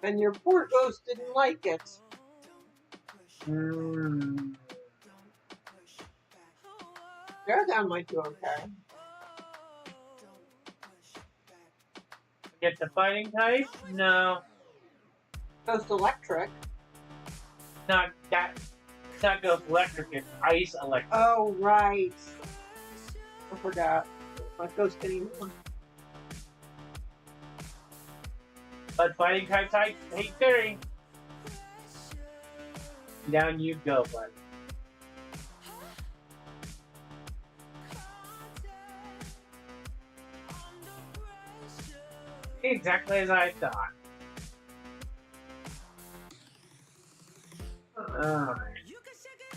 And your poor ghost didn't like it. Paragon might do okay. Get the fighting type? No. Ghost electric. Not that. It's not ghost electric, it's ice electric. Oh, right. I forgot. Not ghost anymore. But fighting type hate theory. Down you go, buddy. Exactly as I thought. Alright.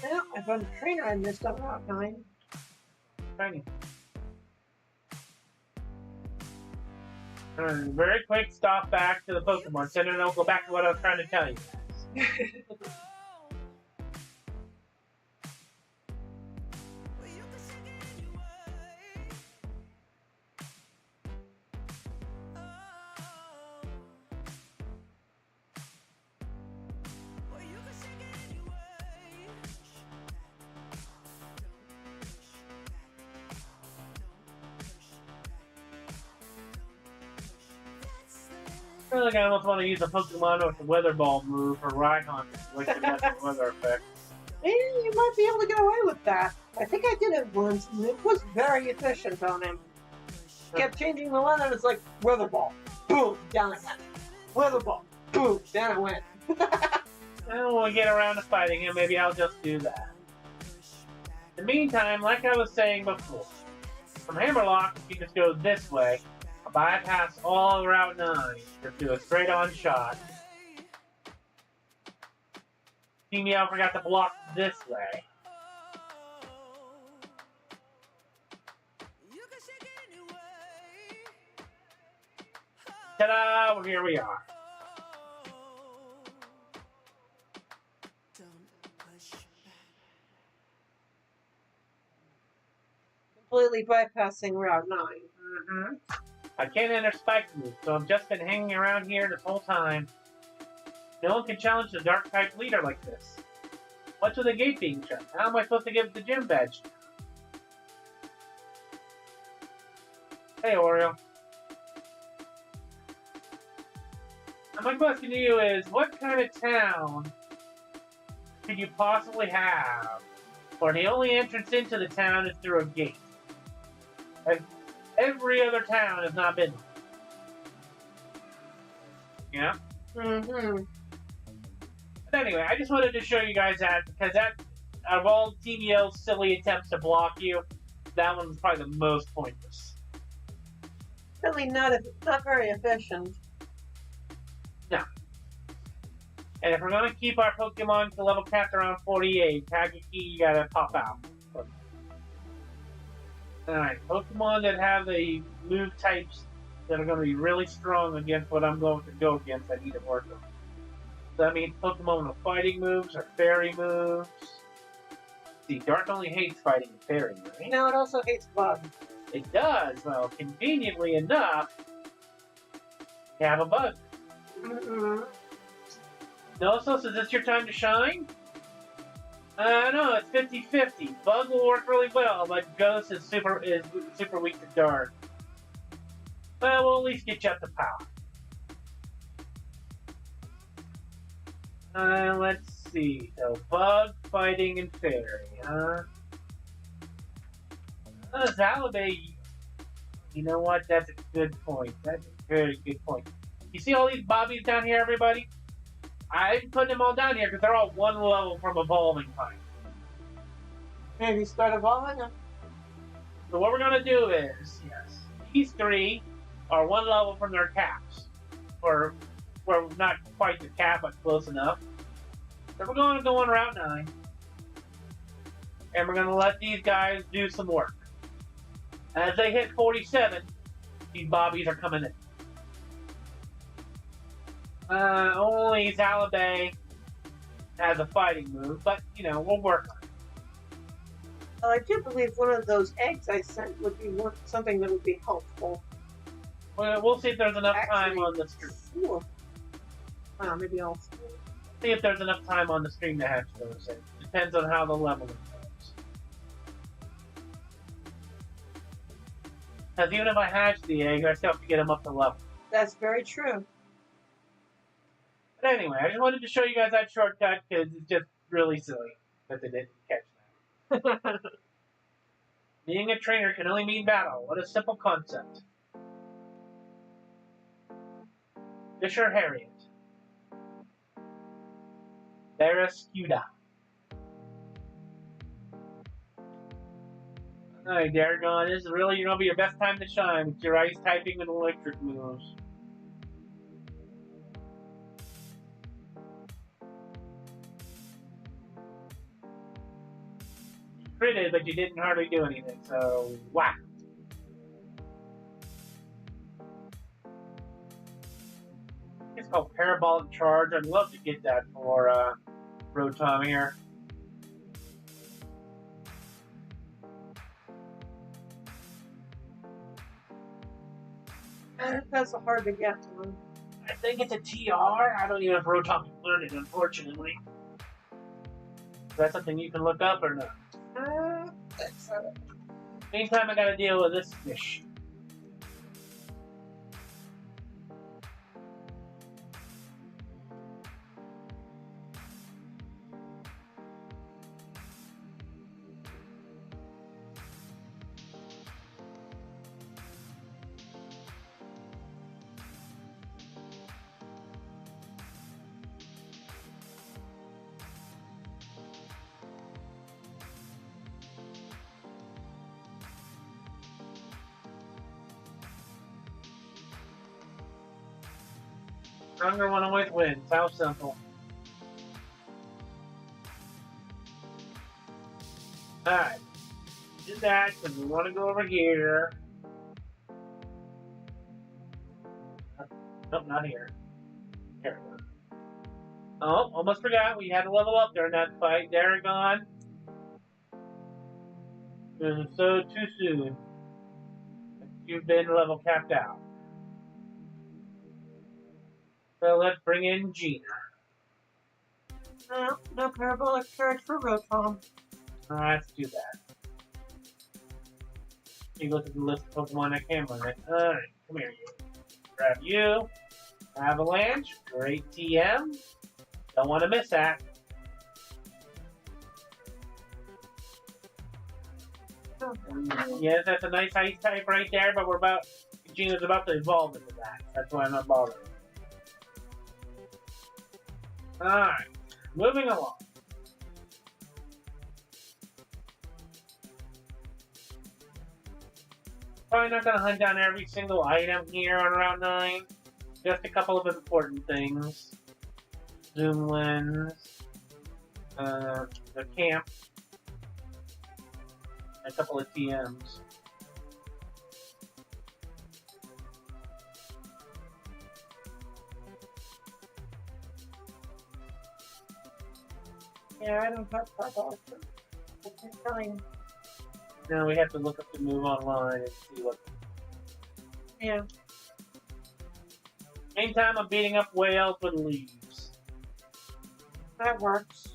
Well, I found a trainer I missed on Route 9. Tiny. Very quick stop back to the Pokemon Center and I'll go back to what I was trying to tell you guys. I feel like I almost want to use a Pokemon with the Weather Ball move for Rhyhorn, like the weather effect. Maybe you might be able to get away with that. I think I did it once, and it was very efficient on him. Kept changing the weather, and it's like, weather ball, boom, down it went. Weather ball, boom, down it went. And when we get around to fighting him, maybe I'll just do that. In the meantime, like I was saying before, from Hammerlock, you just go this way, bypass all Route 9, just do a straight-on shot. See me, I forgot to block this way. Ta-da! Well, here we are. Completely bypassing Route 9. Mm-hmm. I can't enter spike moves, so I've just been hanging around here this whole time. No one can challenge the dark type leader like this. What's with the gate being shut? How am I supposed to get the gym badge? Hey, Oreo. Now my question to you is, what kind of town could you possibly have where the only entrance into the town is through a gate? Every other town has not been. Yeah? Mm-hmm. But anyway, I just wanted to show you guys that, because that, out of all TVL's silly attempts to block you, that one's probably the most pointless. Really not very efficient. No. And if we're going to keep our Pokemon to level capped around 48, Kageki, you gotta pop out. Alright, Pokemon that have the move types that are going to be really strong against what I'm going to go against, I need to work on. So that means Pokemon with fighting moves or fairy moves. See, Dark only hates fighting and fairy, right? No, it also hates bugs. It does. Well, conveniently enough, you have a bug. Mm-hmm. No, so is this your time to shine? No, it's 50-50. Bug will work really well, but Ghost is super weak to dark. Well, we'll at least get you up to power. Let's see. So, Bug, Fighting, and Fairy, huh? Zalabay, you know what? That's a good point. That's a very good point. You see all these bobbies down here, everybody? I'm putting them all down here because they're all one level from evolving time. Maybe start evolving them. So what we're going to do is, yes, these three are one level from their caps. Or, well, not quite the cap, but close enough. So we're going to go on Route 9. And we're going to let these guys do some work. As they hit 47, these bobbies are coming in. Only Zalabay has a fighting move, but, you know, we'll work on it. I do believe one of those eggs I sent would be something that would be helpful. Well, we'll see if there's enough time on the stream. Sure. Well, maybe I'll see if there's enough time on the stream to hatch those. It depends on how the level goes. Because even if I hatch the egg, I still have to get them up to level. That's very true. But anyway, I just wanted to show you guys that shortcut because it's just really silly that they didn't catch that. Being a trainer can only mean battle. What a simple concept. Fisher Harriet. Barrascuda. Alright, Dargon, this is really going to be your best time to shine with your ice typing and electric moves. You critted, but you didn't hardly do anything, so whack. It's called Parabolic Charge. I'd love to get that for Rotom here. That's a hard to get one. I think it's a TR. I don't even know if Rotom can learn it, unfortunately. Is that something you can look up or not? That's Meantime, I gotta deal with this fish. Stronger one always wins. How simple. Alright. Do that because we want to go over here. Nope, not here. Here we go. Oh, almost forgot. We had to level up during that fight. Daragon. It was so too soon. You've been level capped out. So let's bring in Gina. No parabolic charge for Rotom. Let's do that. You look at the list of Pokemon I can run it. Alright, come here, you. Grab you. Avalanche. Great TM. Don't want to miss that. Yes, that's a nice ice type right there, but Gina's about to evolve into that. That's why I'm not bothering. Alright, moving along. Probably not going to hunt down every single item here on Route 9. Just a couple of important things. Zoom lens. The camp. A couple of TMs. Yeah, I don't have parabolic charge. I can't tell you. Now we have to look up the move online and see what. Yeah. Meantime, I'm beating up whales with leaves. That works.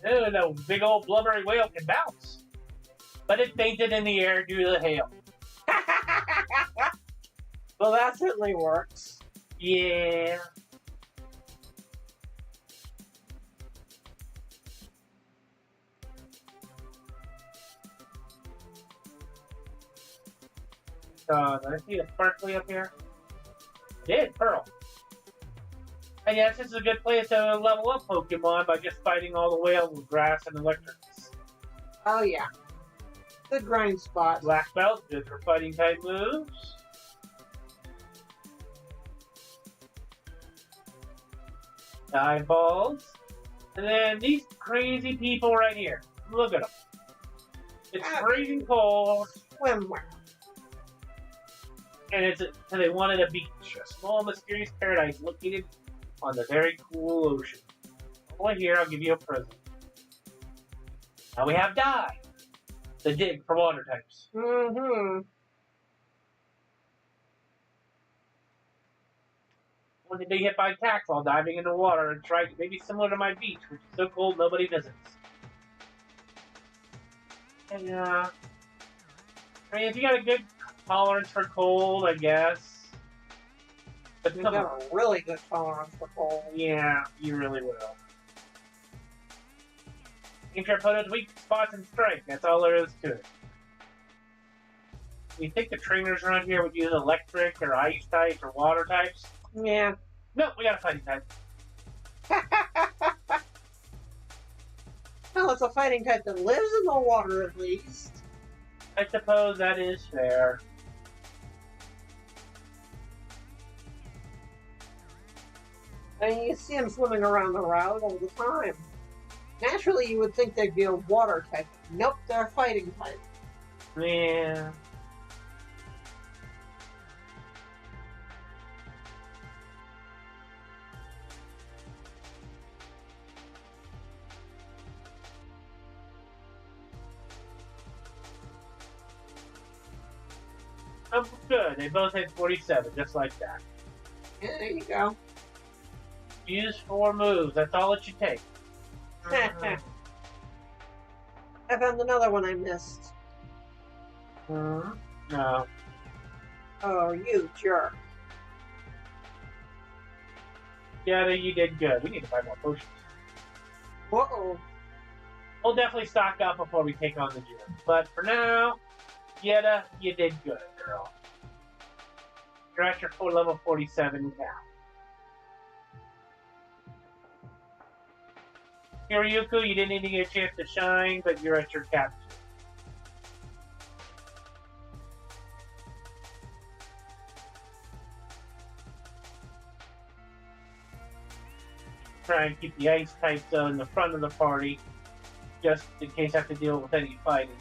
Oh, no big old blubbery whale can bounce. But it fainted in the air due to the hail. Well, that certainly works. Yeah. Did I see a sparkly up here? Did, Pearl. And yes, this is a good place to level up Pokemon by just fighting all the whales with grass and electrics. Oh, yeah. Good grind spot. Black Belt, good for fighting type moves. Dive balls. And then these crazy people right here. Look at them. It's freezing cold. Swimwear. And they wanted a beach, a small mysterious paradise located on the very cool ocean. Over here, I'll give you a present. Now we have Dive, the dig for water types. Mm-hmm. When they get hit by attacks while diving into water and try maybe similar to my beach, which is so cold nobody visits. And I mean, if you got a good tolerance for cold, I guess. But You've got a really good tolerance for cold. Yeah, you really will. Make your opponent's weak spots and strike. That's all there is to it. You think the trainers around here would use electric or ice types or water types? Yeah. No, we got a fighting type. Well, it's a fighting type that lives in the water, at least. I suppose that is fair. I mean, you see them swimming around the route all the time. Naturally, you would think they'd be a water type. Nope, they're a fighting type. Yeah. Oh, good. They both hit 47, just like that. Yeah, there you go. Use 4 moves. That's all it should take. I found another one I missed. No. Oh, you jerk. Yeah, you did good. We need to find more potions. Uh-oh. We'll definitely stock up before we take on the gym. But for now, Yetta, you did good, girl. You're at your full level 47 now. Hiryuku, you didn't even get a chance to shine, but you're at your cap. Try and keep the ice types in the front of the party, just in case I have to deal with any fighting.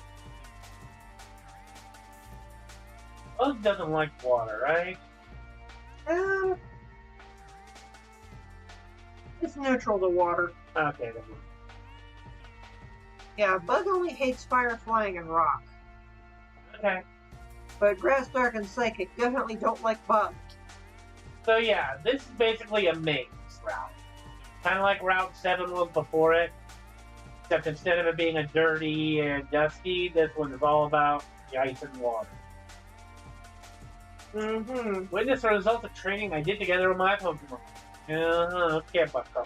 Bug doesn't like water, right? It's neutral to water. Okay, then. Yeah, Bug only hates fire, flying, and rock. Okay. But Grass, Dark, and Psychic definitely don't like Bug. So yeah, this is basically a maze route. Kind of like Route 7 was before it. Except instead of it being a dirty and dusty, this one is all about the ice and water. Mm-hmm. Witness the result of training I did together with my Pokemon. Okay, Bucko.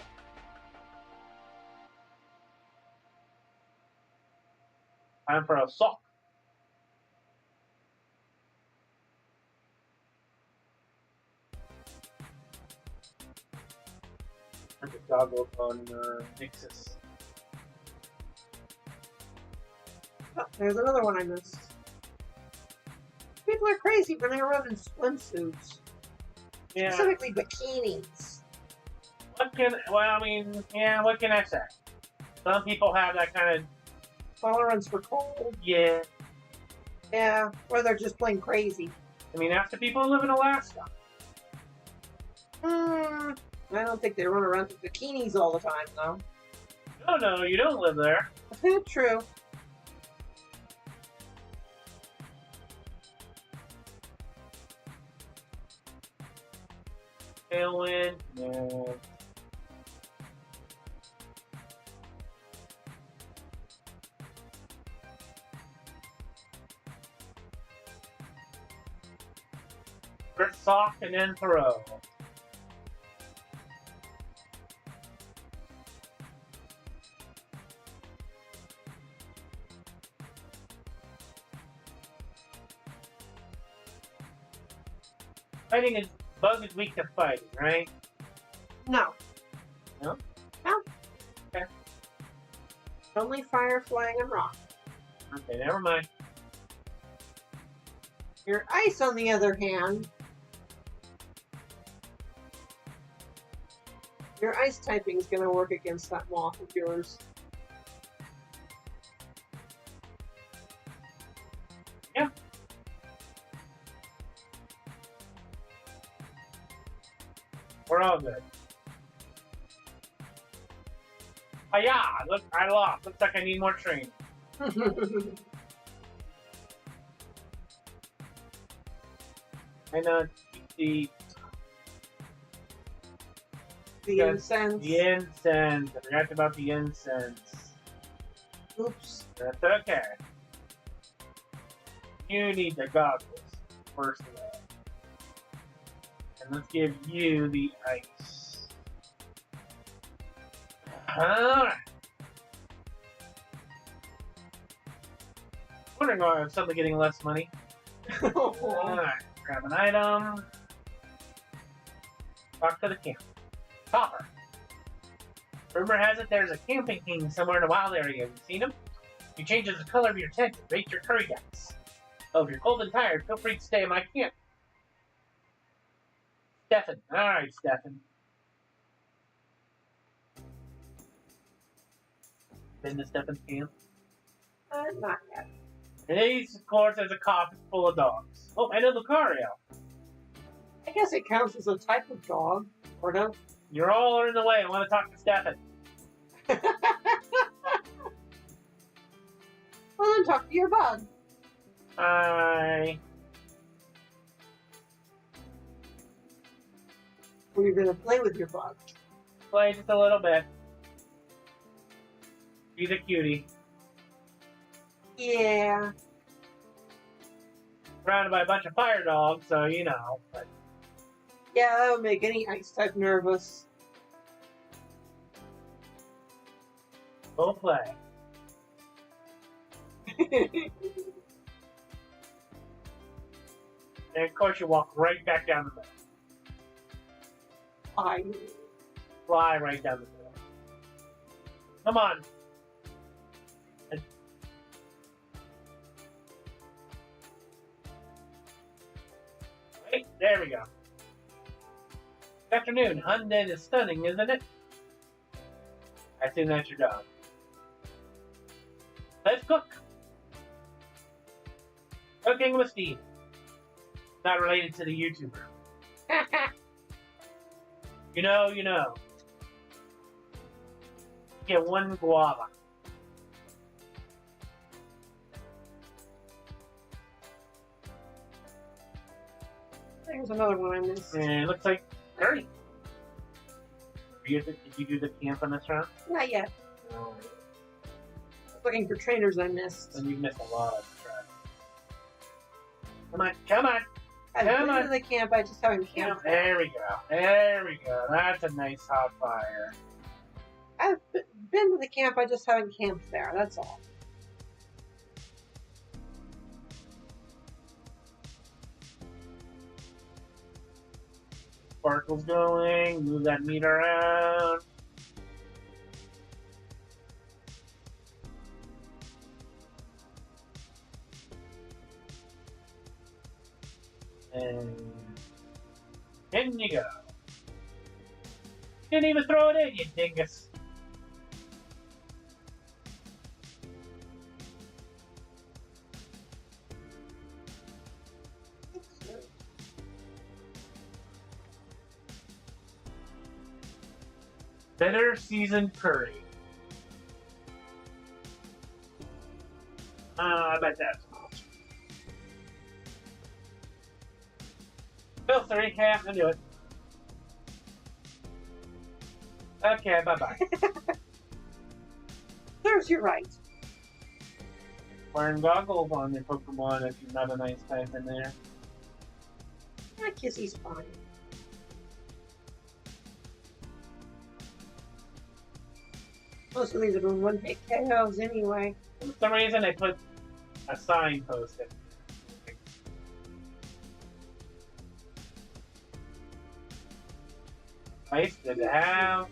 Time for a sock. Put the goggles on Nixus. Oh, there's another one I missed. People are crazy when they run in swimsuits. Yeah. Specifically bikinis. What can I say? Some people have that kind of... Tolerance for cold. Yeah. Yeah, or they're just plain crazy. I mean, ask the people who live in Alaska. I don't think they run around in bikinis all the time, though. No, you don't live there. True. Tailwind? No. First sock and then throw. Fighting is bug is weak to fighting, right? No. No? No. Okay. Only fire, flying, and rock. Okay, never mind. Your ice, on the other hand, your ice typing is going to work against that moth of yours. Yeah. We're all good. Oh yeah, look, I lost. Looks like I need more training. And the incense. The incense. I forgot about the incense. Oops. That's okay. You need the goggles, first of all. And let's give you the ice. Alright. Wondering why I'm suddenly getting less money. Alright, grab an item. Talk to the camp. Copper. Rumor has it there's a camping king somewhere in the wild area. Have you seen him? He changes the color of your tent to rate your curry dice. Oh, if you're cold and tired, feel free to stay in my camp. Stefan. Alright, Stefan. Been to Stefan's camp? Not yet. And he's, of course, has a coffin full of dogs. Oh, and a Lucario. I guess it counts as a type of dog, or no? You're all in the way. I want to talk to Stefan. Well, then talk to your bug. Hi. Or you're going to play with your bug. Play just a little bit. He's a cutie. Yeah. Surrounded by a bunch of fire dogs, so you know. But Yeah, that would make any ice type nervous. go play. And of course, you walk right back down the middle. Fly right down the middle. Come on. Right, there we go. Good afternoon. Hunden is stunning, isn't it? I assume that's your dog. Let's cook. Cooking with Steve. Not related to the YouTuber. You know. Get one guava. There's another one I missed. And it looks like curry. Did you do the camp on this round? Not yet. No. Looking for trainers I missed. And you've missed a lot of the track. Come on, come on. I've Come been on. to the camp, I just haven't camped. There we go. There we go. That's a nice hot fire. I've been to the camp, I just haven't camped there, that's all. Sparkle's going. Move that meat around. And in you go. Didn't even throw it in, you dingus. Better seasoned curry. I bet that's Bill 3, yeah, I'll do it. Okay, bye-bye. There's your right. Wearing goggles on your Pokemon if you're not a nice type in there. My kissy's fine. Most of these have been one-hit KOs anyway. For some reason, they put a signpost in. Nice, good to have.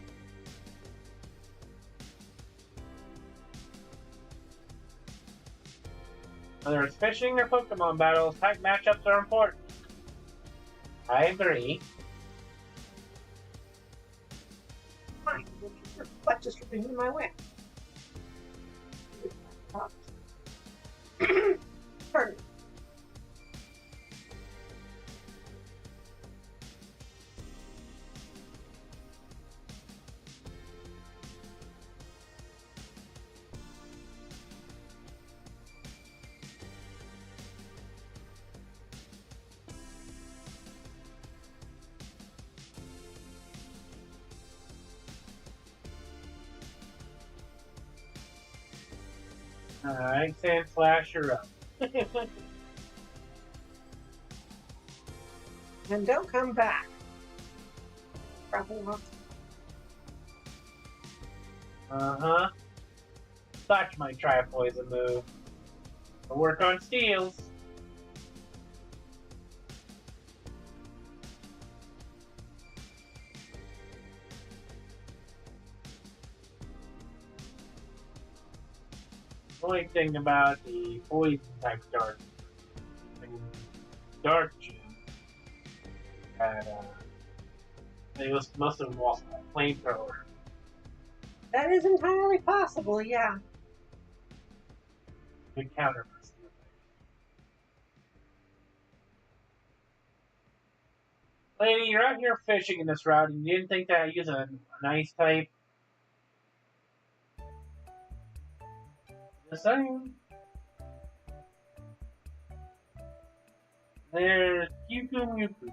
Whether it's fishing or Pokemon battles, type matchups are important. I agree. Fine. Your butt just ripping in my way. Pardon. Alright, Sand Slasher up. And don't come back. Craftable Houses. Uh-huh. Thatch might try a poison move. I'll work on steals. Only thing about the poison type dark gym that most of them lost that flamethrower. That is entirely possible, yeah. Good counter for some of it. Lady, you're out here fishing in this route and you didn't think that I'd use a nice type? Just saying. There's Yuku Muku.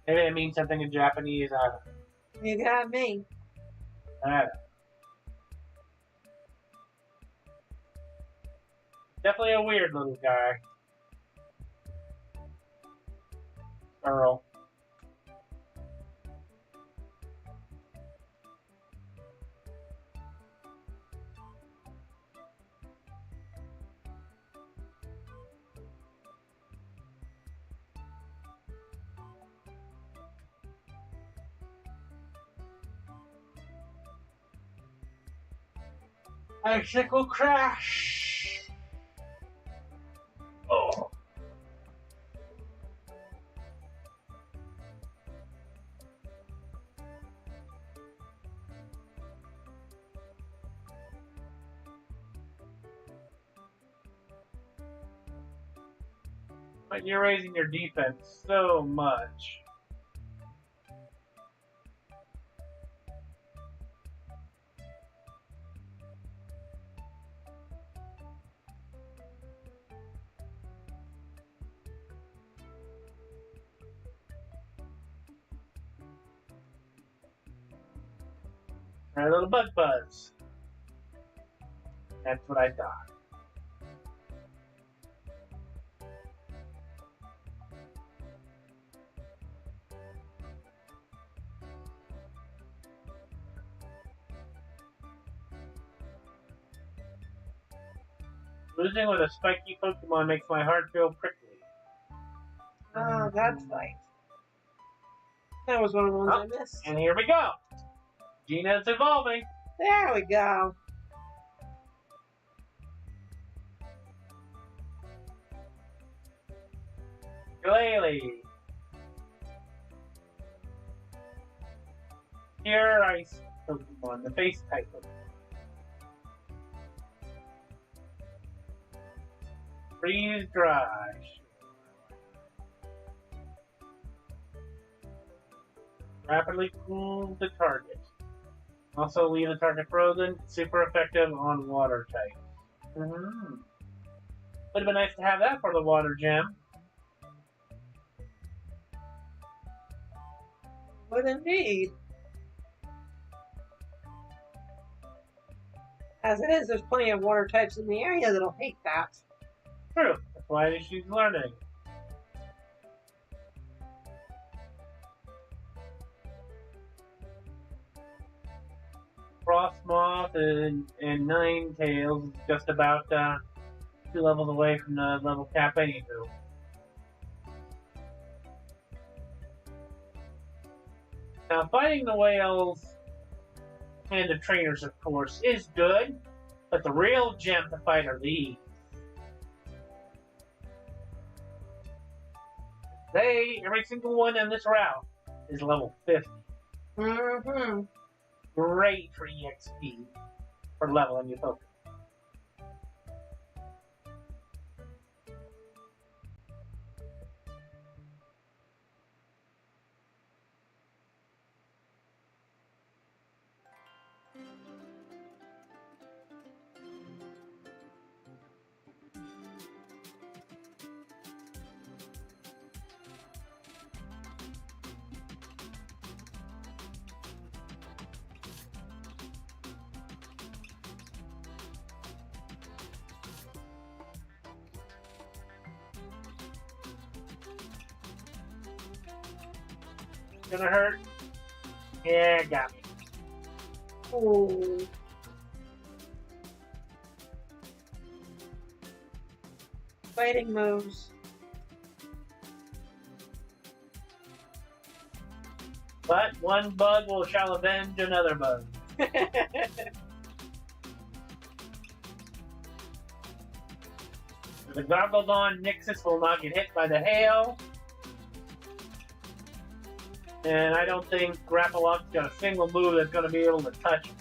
Maybe it means something in Japanese. I don't know. You got me. I don't know. Definitely a weird little guy. Earl. Icicle crash! Oh. But you're raising your defense so much. A little bug buzz. That's what I thought. Losing with a spiky Pokemon makes my heart feel prickly. Oh, that's right. That was one of the ones I missed. And here we go. Gina's evolving. There we go. Glalie. Pure Ice Pokemon, the base type Pokemon. Freeze Dry. Rapidly cool the target. Also leave the target frozen. Super effective on water type. Would have been nice to have that for the water gem. Would indeed. As it is, there's plenty of water types in the area that'll hate that. True. That's why she's learning. Frost Moth and Nine Tails is just about 2 levels away from the level cap anywho. Now, fighting the whales and the trainers, of course, is good, but the real gem to fight are these. Every single one in this route is level 50. Mm-hmm. Great for EXP for leveling your Pokemon. Gonna hurt? Yeah, got me. Oh. Fighting moves. But one bug shall avenge another bug. The Gogglebon Nixus will not get hit by the hail. And I don't think Grappalock's got a single move that's going to be able to touch him.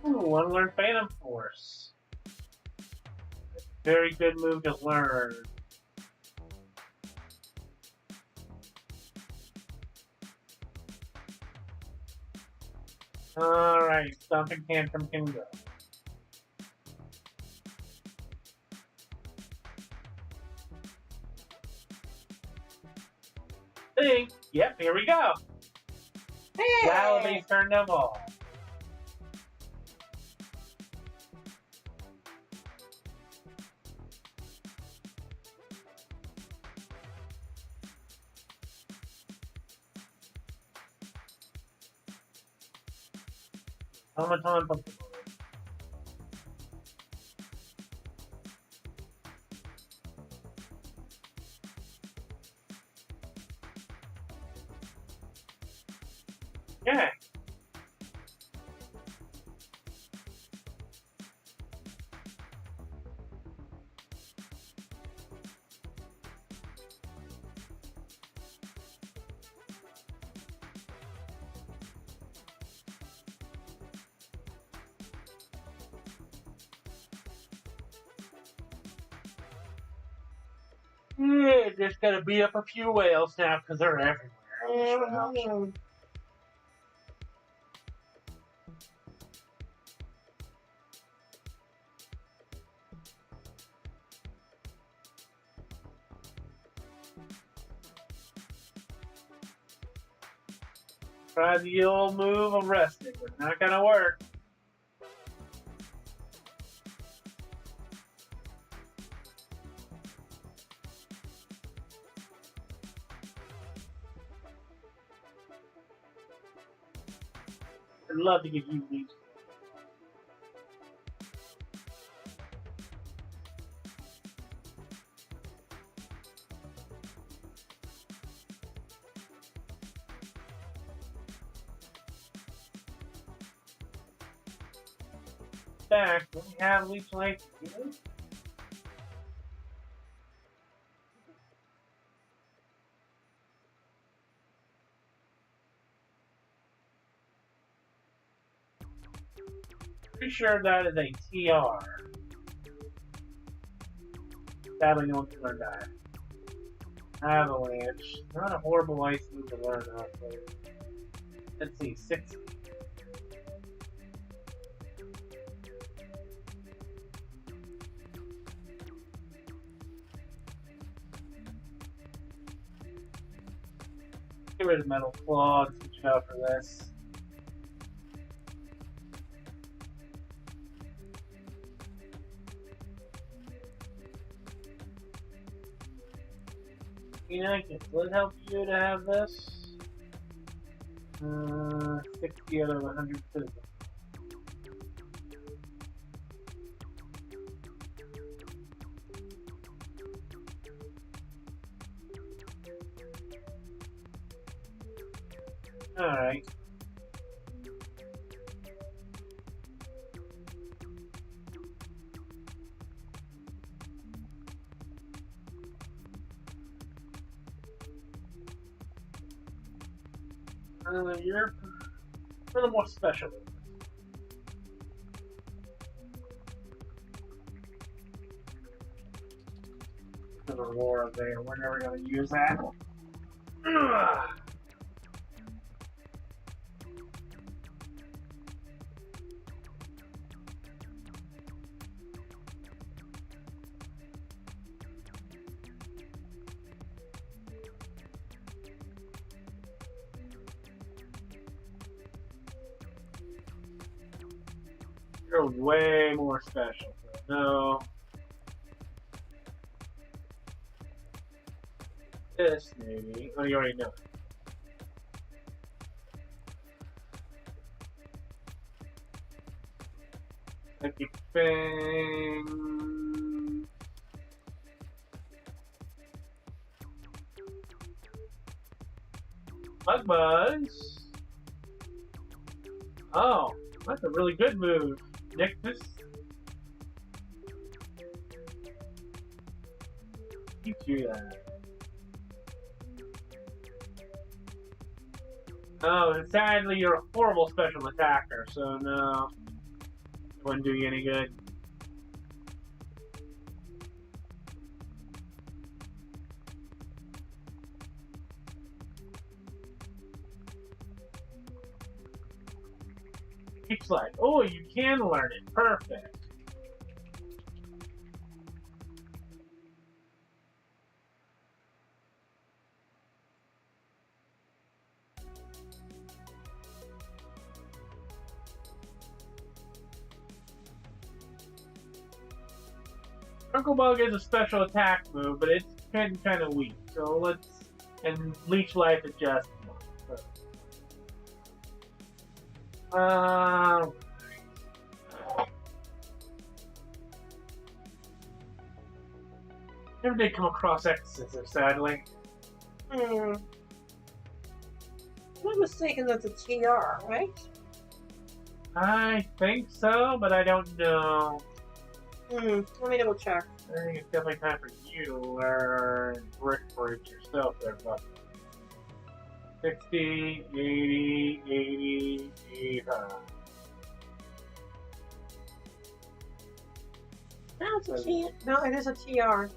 Want to learn Phantom Force. Very good move to learn. Alright, Stomping Tantrum can go. Think. Yep, here we go. Hey! Wallaby's turn to evolve. Automaton Pokemon. Yeah. Yeah, just gotta beat up a few whales now because they're everywhere. Mm-hmm. Try the old move of resting, but not gonna work. I'd love to give you these. Back, do we have Leech Life here? Pretty sure that is a TR. Sadly, no one's learned that. Avalanche. Not a horrible ice move to learn, actually. Let's see, 60. Get rid of metal claw and switch it out for this. Would it help you to have this? 60 out of 100 physical. Alright. You're a little more special. There's a roar up there. We're never going to use that. Ugh. You're way more special. No. This maybe. Oh, you already know. Lucky bang. Bug buzz. Oh, that's a really good move. Nexus. You do that. Oh, and sadly, you're a horrible special attacker, so no. It wouldn't do you any good. Keeps like, oh, you can learn it. Perfect. Uncle Bug is a special attack move, but it's kind of weak. So let's and leech life is just never did come across Exorcism, sadly. I'm not mistaken, that's a TR, right? I think so, but I don't know. Let me double check. I think it's definitely time for you to learn Brick Bridge yourself there, bud. 60, 80, 80, 85. No, it's a T. No, it is a TR.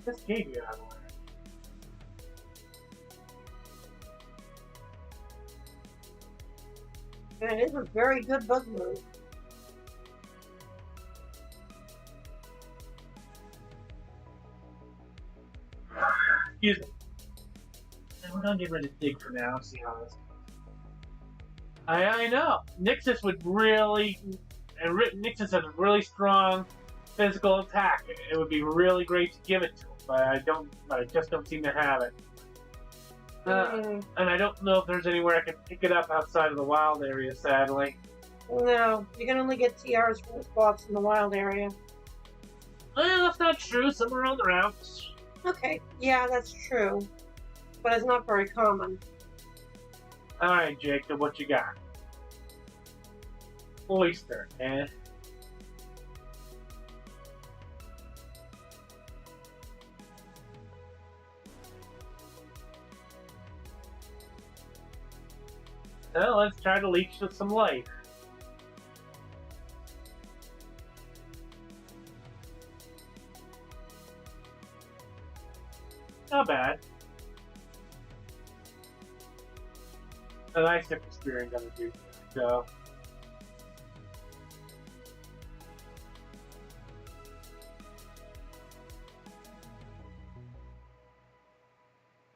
This gave you that one. And it is a very good bug move. Excuse me. We're gonna get rid of Dig for now, see how this goes. I know. Nixus would really... Nixus has a really strong physical attack. It would be really great to give it to him, but I just don't seem to have it. And I don't know if there's anywhere I can pick it up outside of the wild area, sadly. No, you can only get TRs from the spots in the wild area. Well, that's not true. Some are on the routes. Okay, yeah, that's true. But it's not very common. Alright, Jacob, what you got? Oyster, man. Well, let's try to leech with some life. Not bad. A nice experience gonna do so.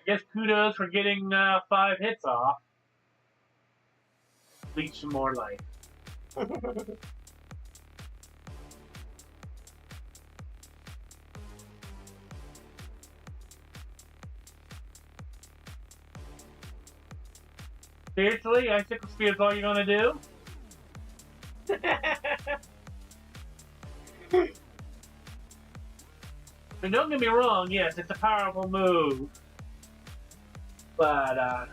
guess kudos for getting 5 hits off. Leech some more life. Seriously? Icicle Spear is all you're gonna do? And don't get me wrong, yes, it's a powerful move. But, I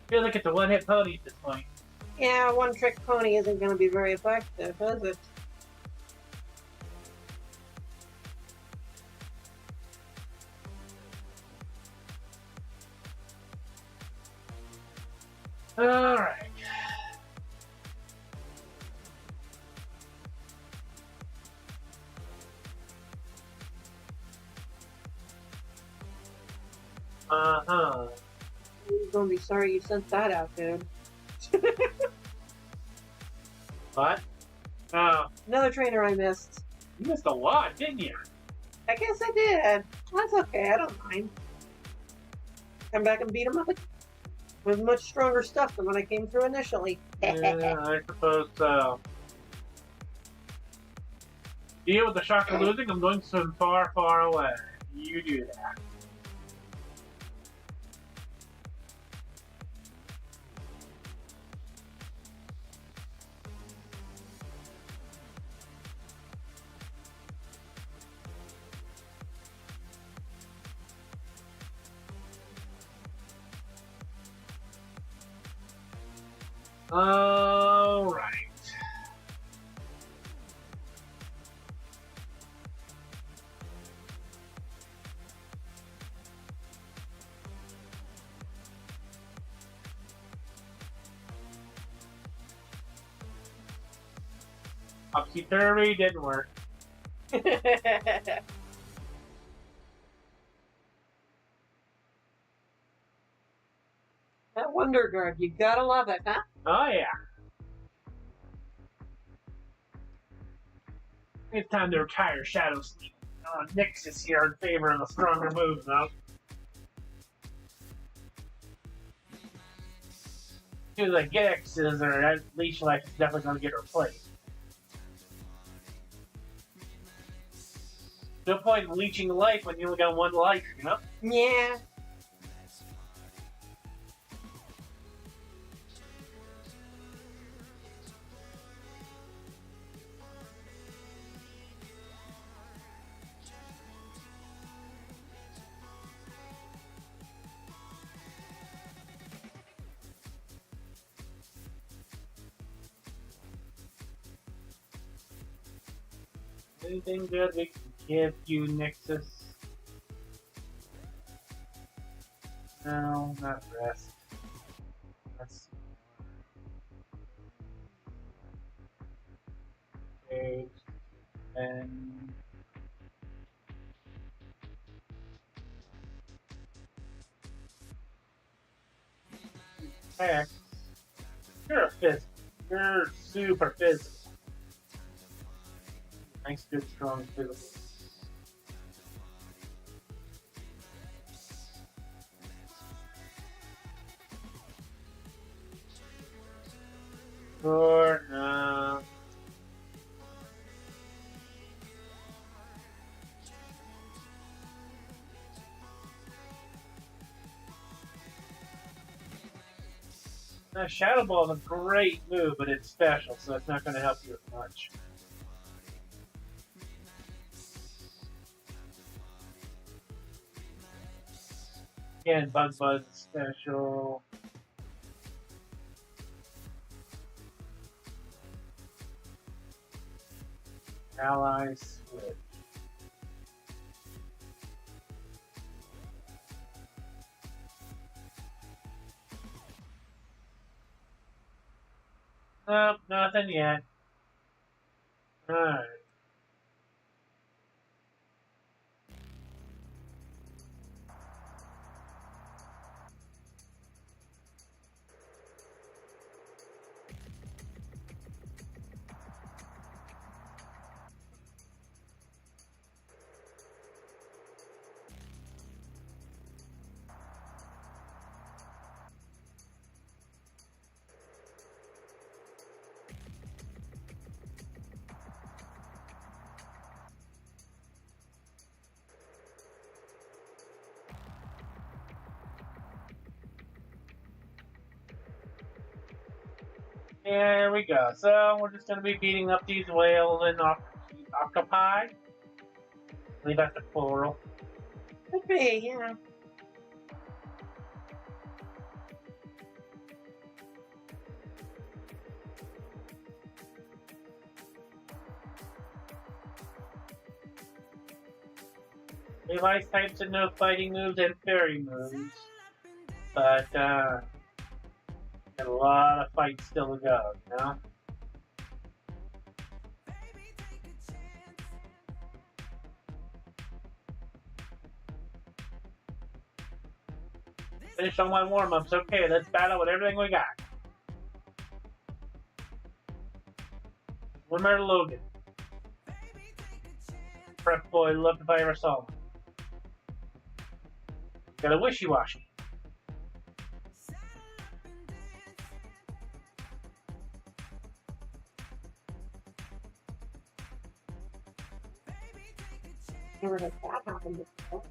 feel like it's a one-hit pony at this point. Yeah, one-trick pony isn't going to be very effective, is it? Alright. Uh-huh. You're going to be sorry you sent that out, dude. What? Oh. Another trainer I missed. You missed a lot, didn't you? I guess I did. That's okay, I don't mind. Come back and beat him up with much stronger stuff than when I came through initially. Yeah, I suppose so. Deal with the shock of losing, I'm going some far, far away. You do that. All right. Topsy-turvy didn't work. That Wonder Guard, you gotta love it, huh? Oh, yeah. It's time to retire Shadow Sleep. Nixus here in favor of a stronger move, though. As I get X's, or at least life is definitely going to get replaced. No point in leeching life when you only got 1 life, you know? Yeah. Anything good we can give you, Nixus? No, not rest. That's okay. And heck, you're a physical. You're super physical. Nice, good, strong physical. Or no. Shadow Ball is a great move, but it's special, so it's not going to help you as much. Again, Bug Buzz is special. Allies switch. Nope, nothing yet. Alright. There we go. So we're just going to be beating up these whales and octopi. I believe that's a plural. Could be, yeah. Levi's types of no fighting moves and fairy moves. But, got a lot of fights still to go, you know? Finish all my warm-ups. Okay, let's battle with everything we got. Winner Logan. Prep boy, look if I ever saw one. Got a wishy-washy. Never had that happen before.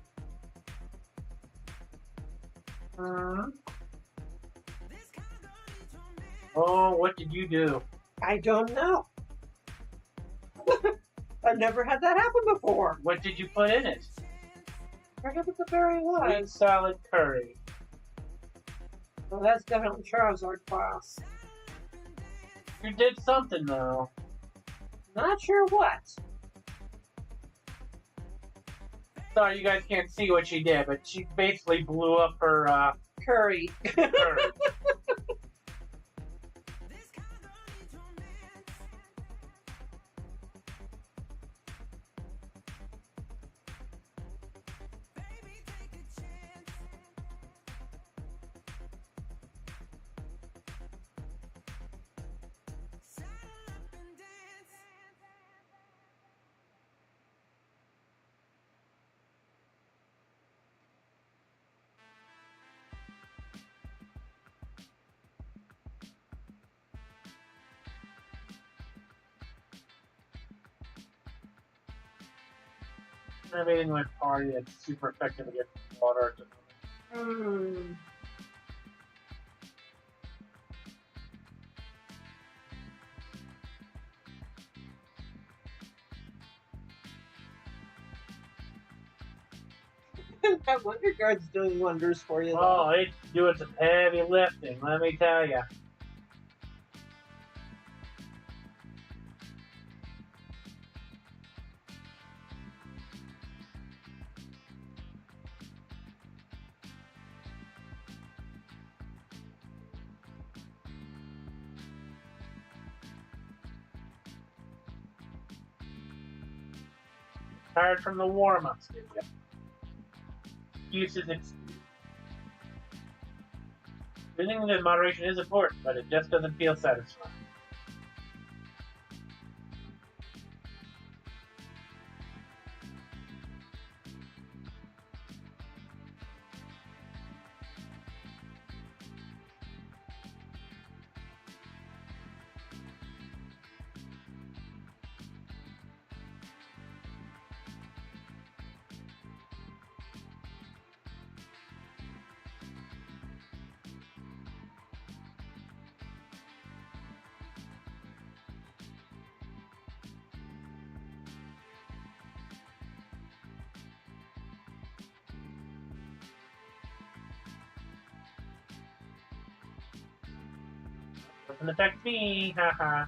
Oh, what did you do? I don't know. I've never had that happen before. What did you put in it? I forget what the berry Sweet was. salad curry. Well, that's definitely Charizard class. You did something, though. Not sure what. Sorry, you guys can't see what she did, but she basically blew up her, Curry. curry. Renovating my party that's super effective against water. That Wonder Guard's doing wonders for you, though. Oh, it's doing some heavy lifting, let me tell you. Tired from the warm-ups, did you? Excuses, excuse. Doing the moderation is important, but it just doesn't feel satisfying. Doesn't affect me, haha.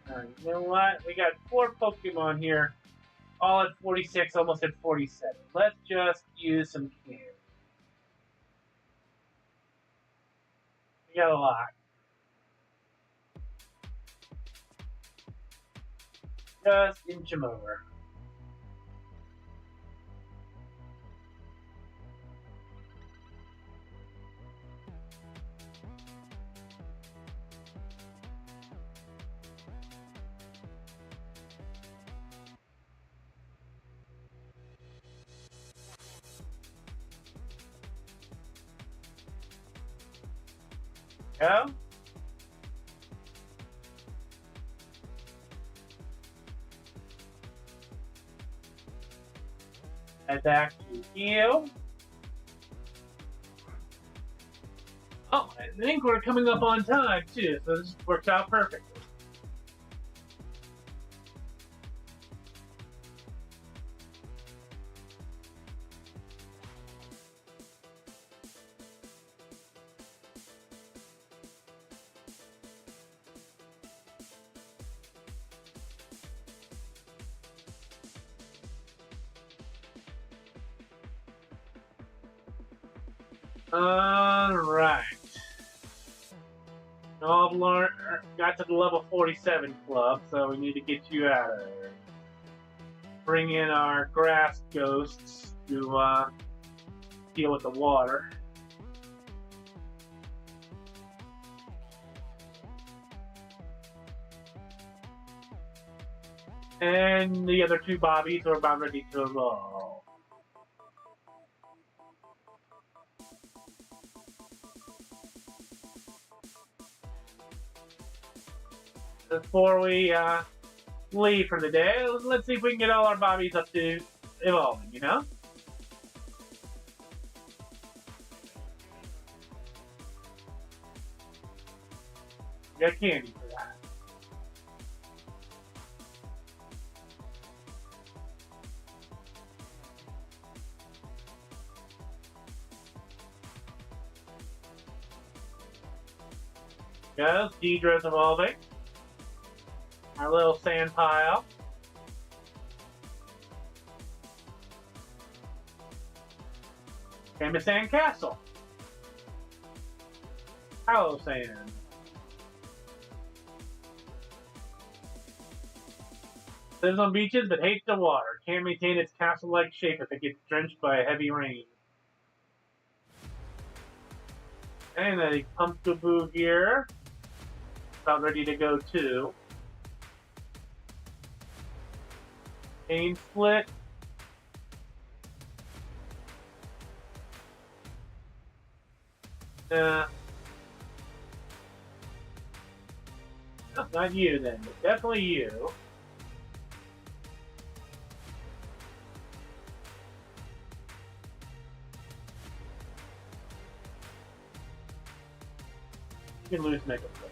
Alright, you know what? We got 4 Pokemon here, all at 46, almost at 47. Let's just use some care. We got a lot. Just inch them over. Go. Head back to heal. Oh, I think we're coming up on time too, so this works out perfectly. Alright. Got to the level 47 club, so we need to get you out of there. Bring in our grass ghosts to deal with the water. And the other two bobbies are about ready to evolve. Before we leave for the day, let's see if we can get all our bobbies up to evolving, you know? We got candy for that. Goes Deidre's evolving. Our little sand pile. Famous sand castle. Hollow sand. Lives on beaches but hates the water. Can't maintain its castle-like shape if it gets drenched by a heavy rain. And a pumpkaboo here. About ready to go too. Pain split. No, not you then, but definitely you. You can lose Mega Push.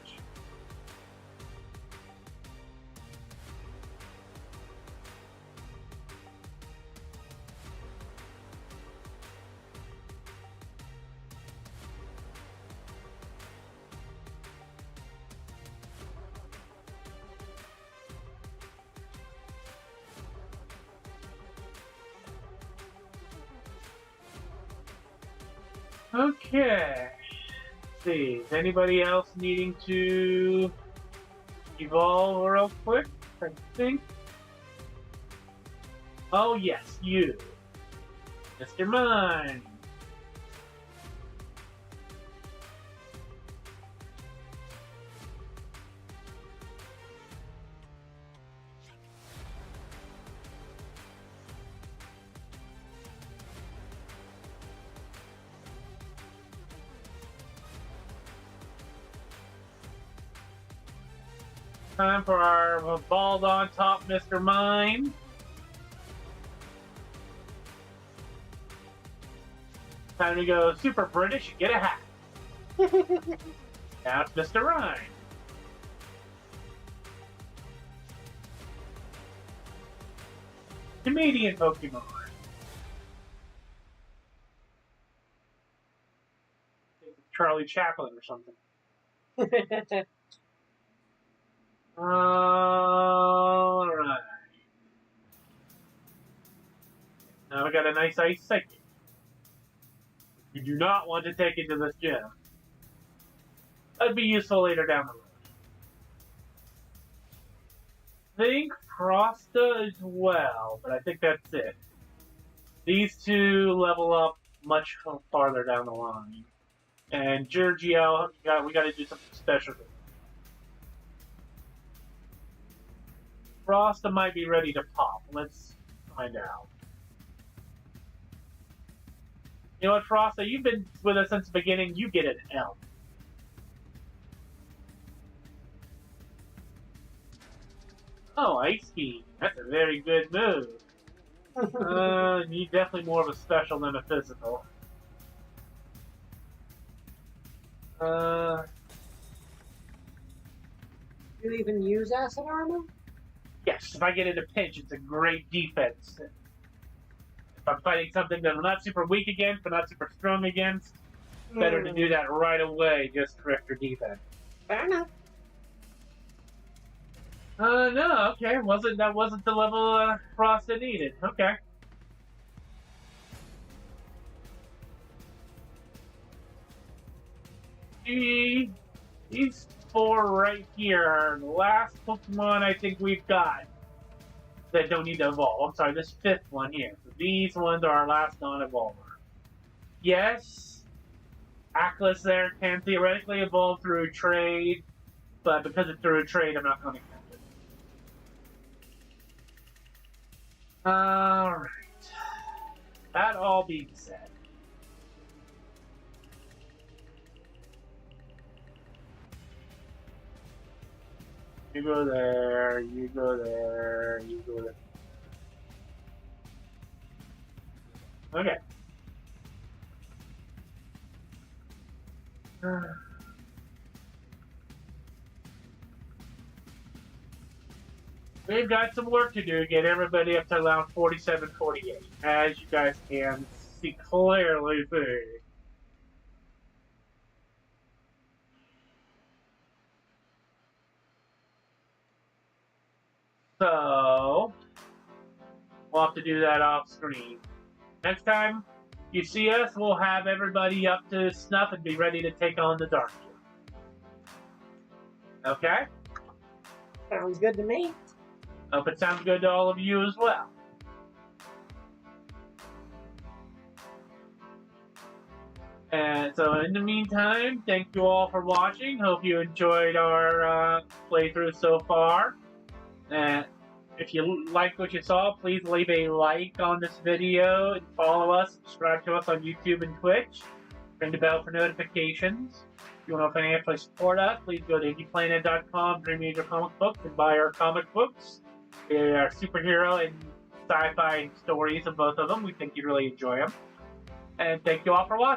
Okay. Let's see. Is anybody else needing to evolve real quick? I think. Oh yes, you. Mr. Mine. Time for our bald on top Mr. Mime. Time to go super British, get a hat. Now it's Mr. Rhyme. Comedian Pokemon. Charlie Chaplin or something. Alright. Now we got a nice ice psychic. You do not want to take into this gym. That'd be useful later down the road. I think Frosta as well, but I think that's it. These two level up much farther down the line. And Giorgio, we got to do something special. Frosta might be ready to pop. Let's find out. You know what, Frosta? You've been with us since the beginning. You get an L. Oh, Ice Beam. That's a very good move. Need definitely more of a special than a physical. Do you even use acid armor? Yes, if I get in a pinch, it's a great defense. If I'm fighting something that I'm not super weak against, but not super strong against, better to do that right away just for extra defense. Fair enough. No, okay, that wasn't the level Frost that needed. Okay. These four right here are the last Pokemon I think we've got that don't need to evolve. I'm sorry, this fifth one here. So these ones are our last non-evolver. Yes, Atlas there can theoretically evolve through trade, but because it's through a trade, I'm not going to count it. Alright. That all being said, you go there, you go there, you go there. Okay. We've got some work to do to get everybody up to around 47, 48, as you guys can clearly see. So, we'll have to do that off screen. Next time you see us, we'll have everybody up to snuff and be ready to take on the Dark Year. Okay? Sounds good to me. Hope it sounds good to all of you as well. And so in the meantime, thank you all for watching. Hope you enjoyed our playthrough so far. And if you liked what you saw, please leave a like on this video and follow us, subscribe to us on YouTube and Twitch. Ring the bell for notifications. If you want to financially support us, please go to indieplanet.com, Dream Major Comic Books, and buy our comic books. They are superhero and sci-fi stories of both of them. We think you'd really enjoy them. And thank you all for watching.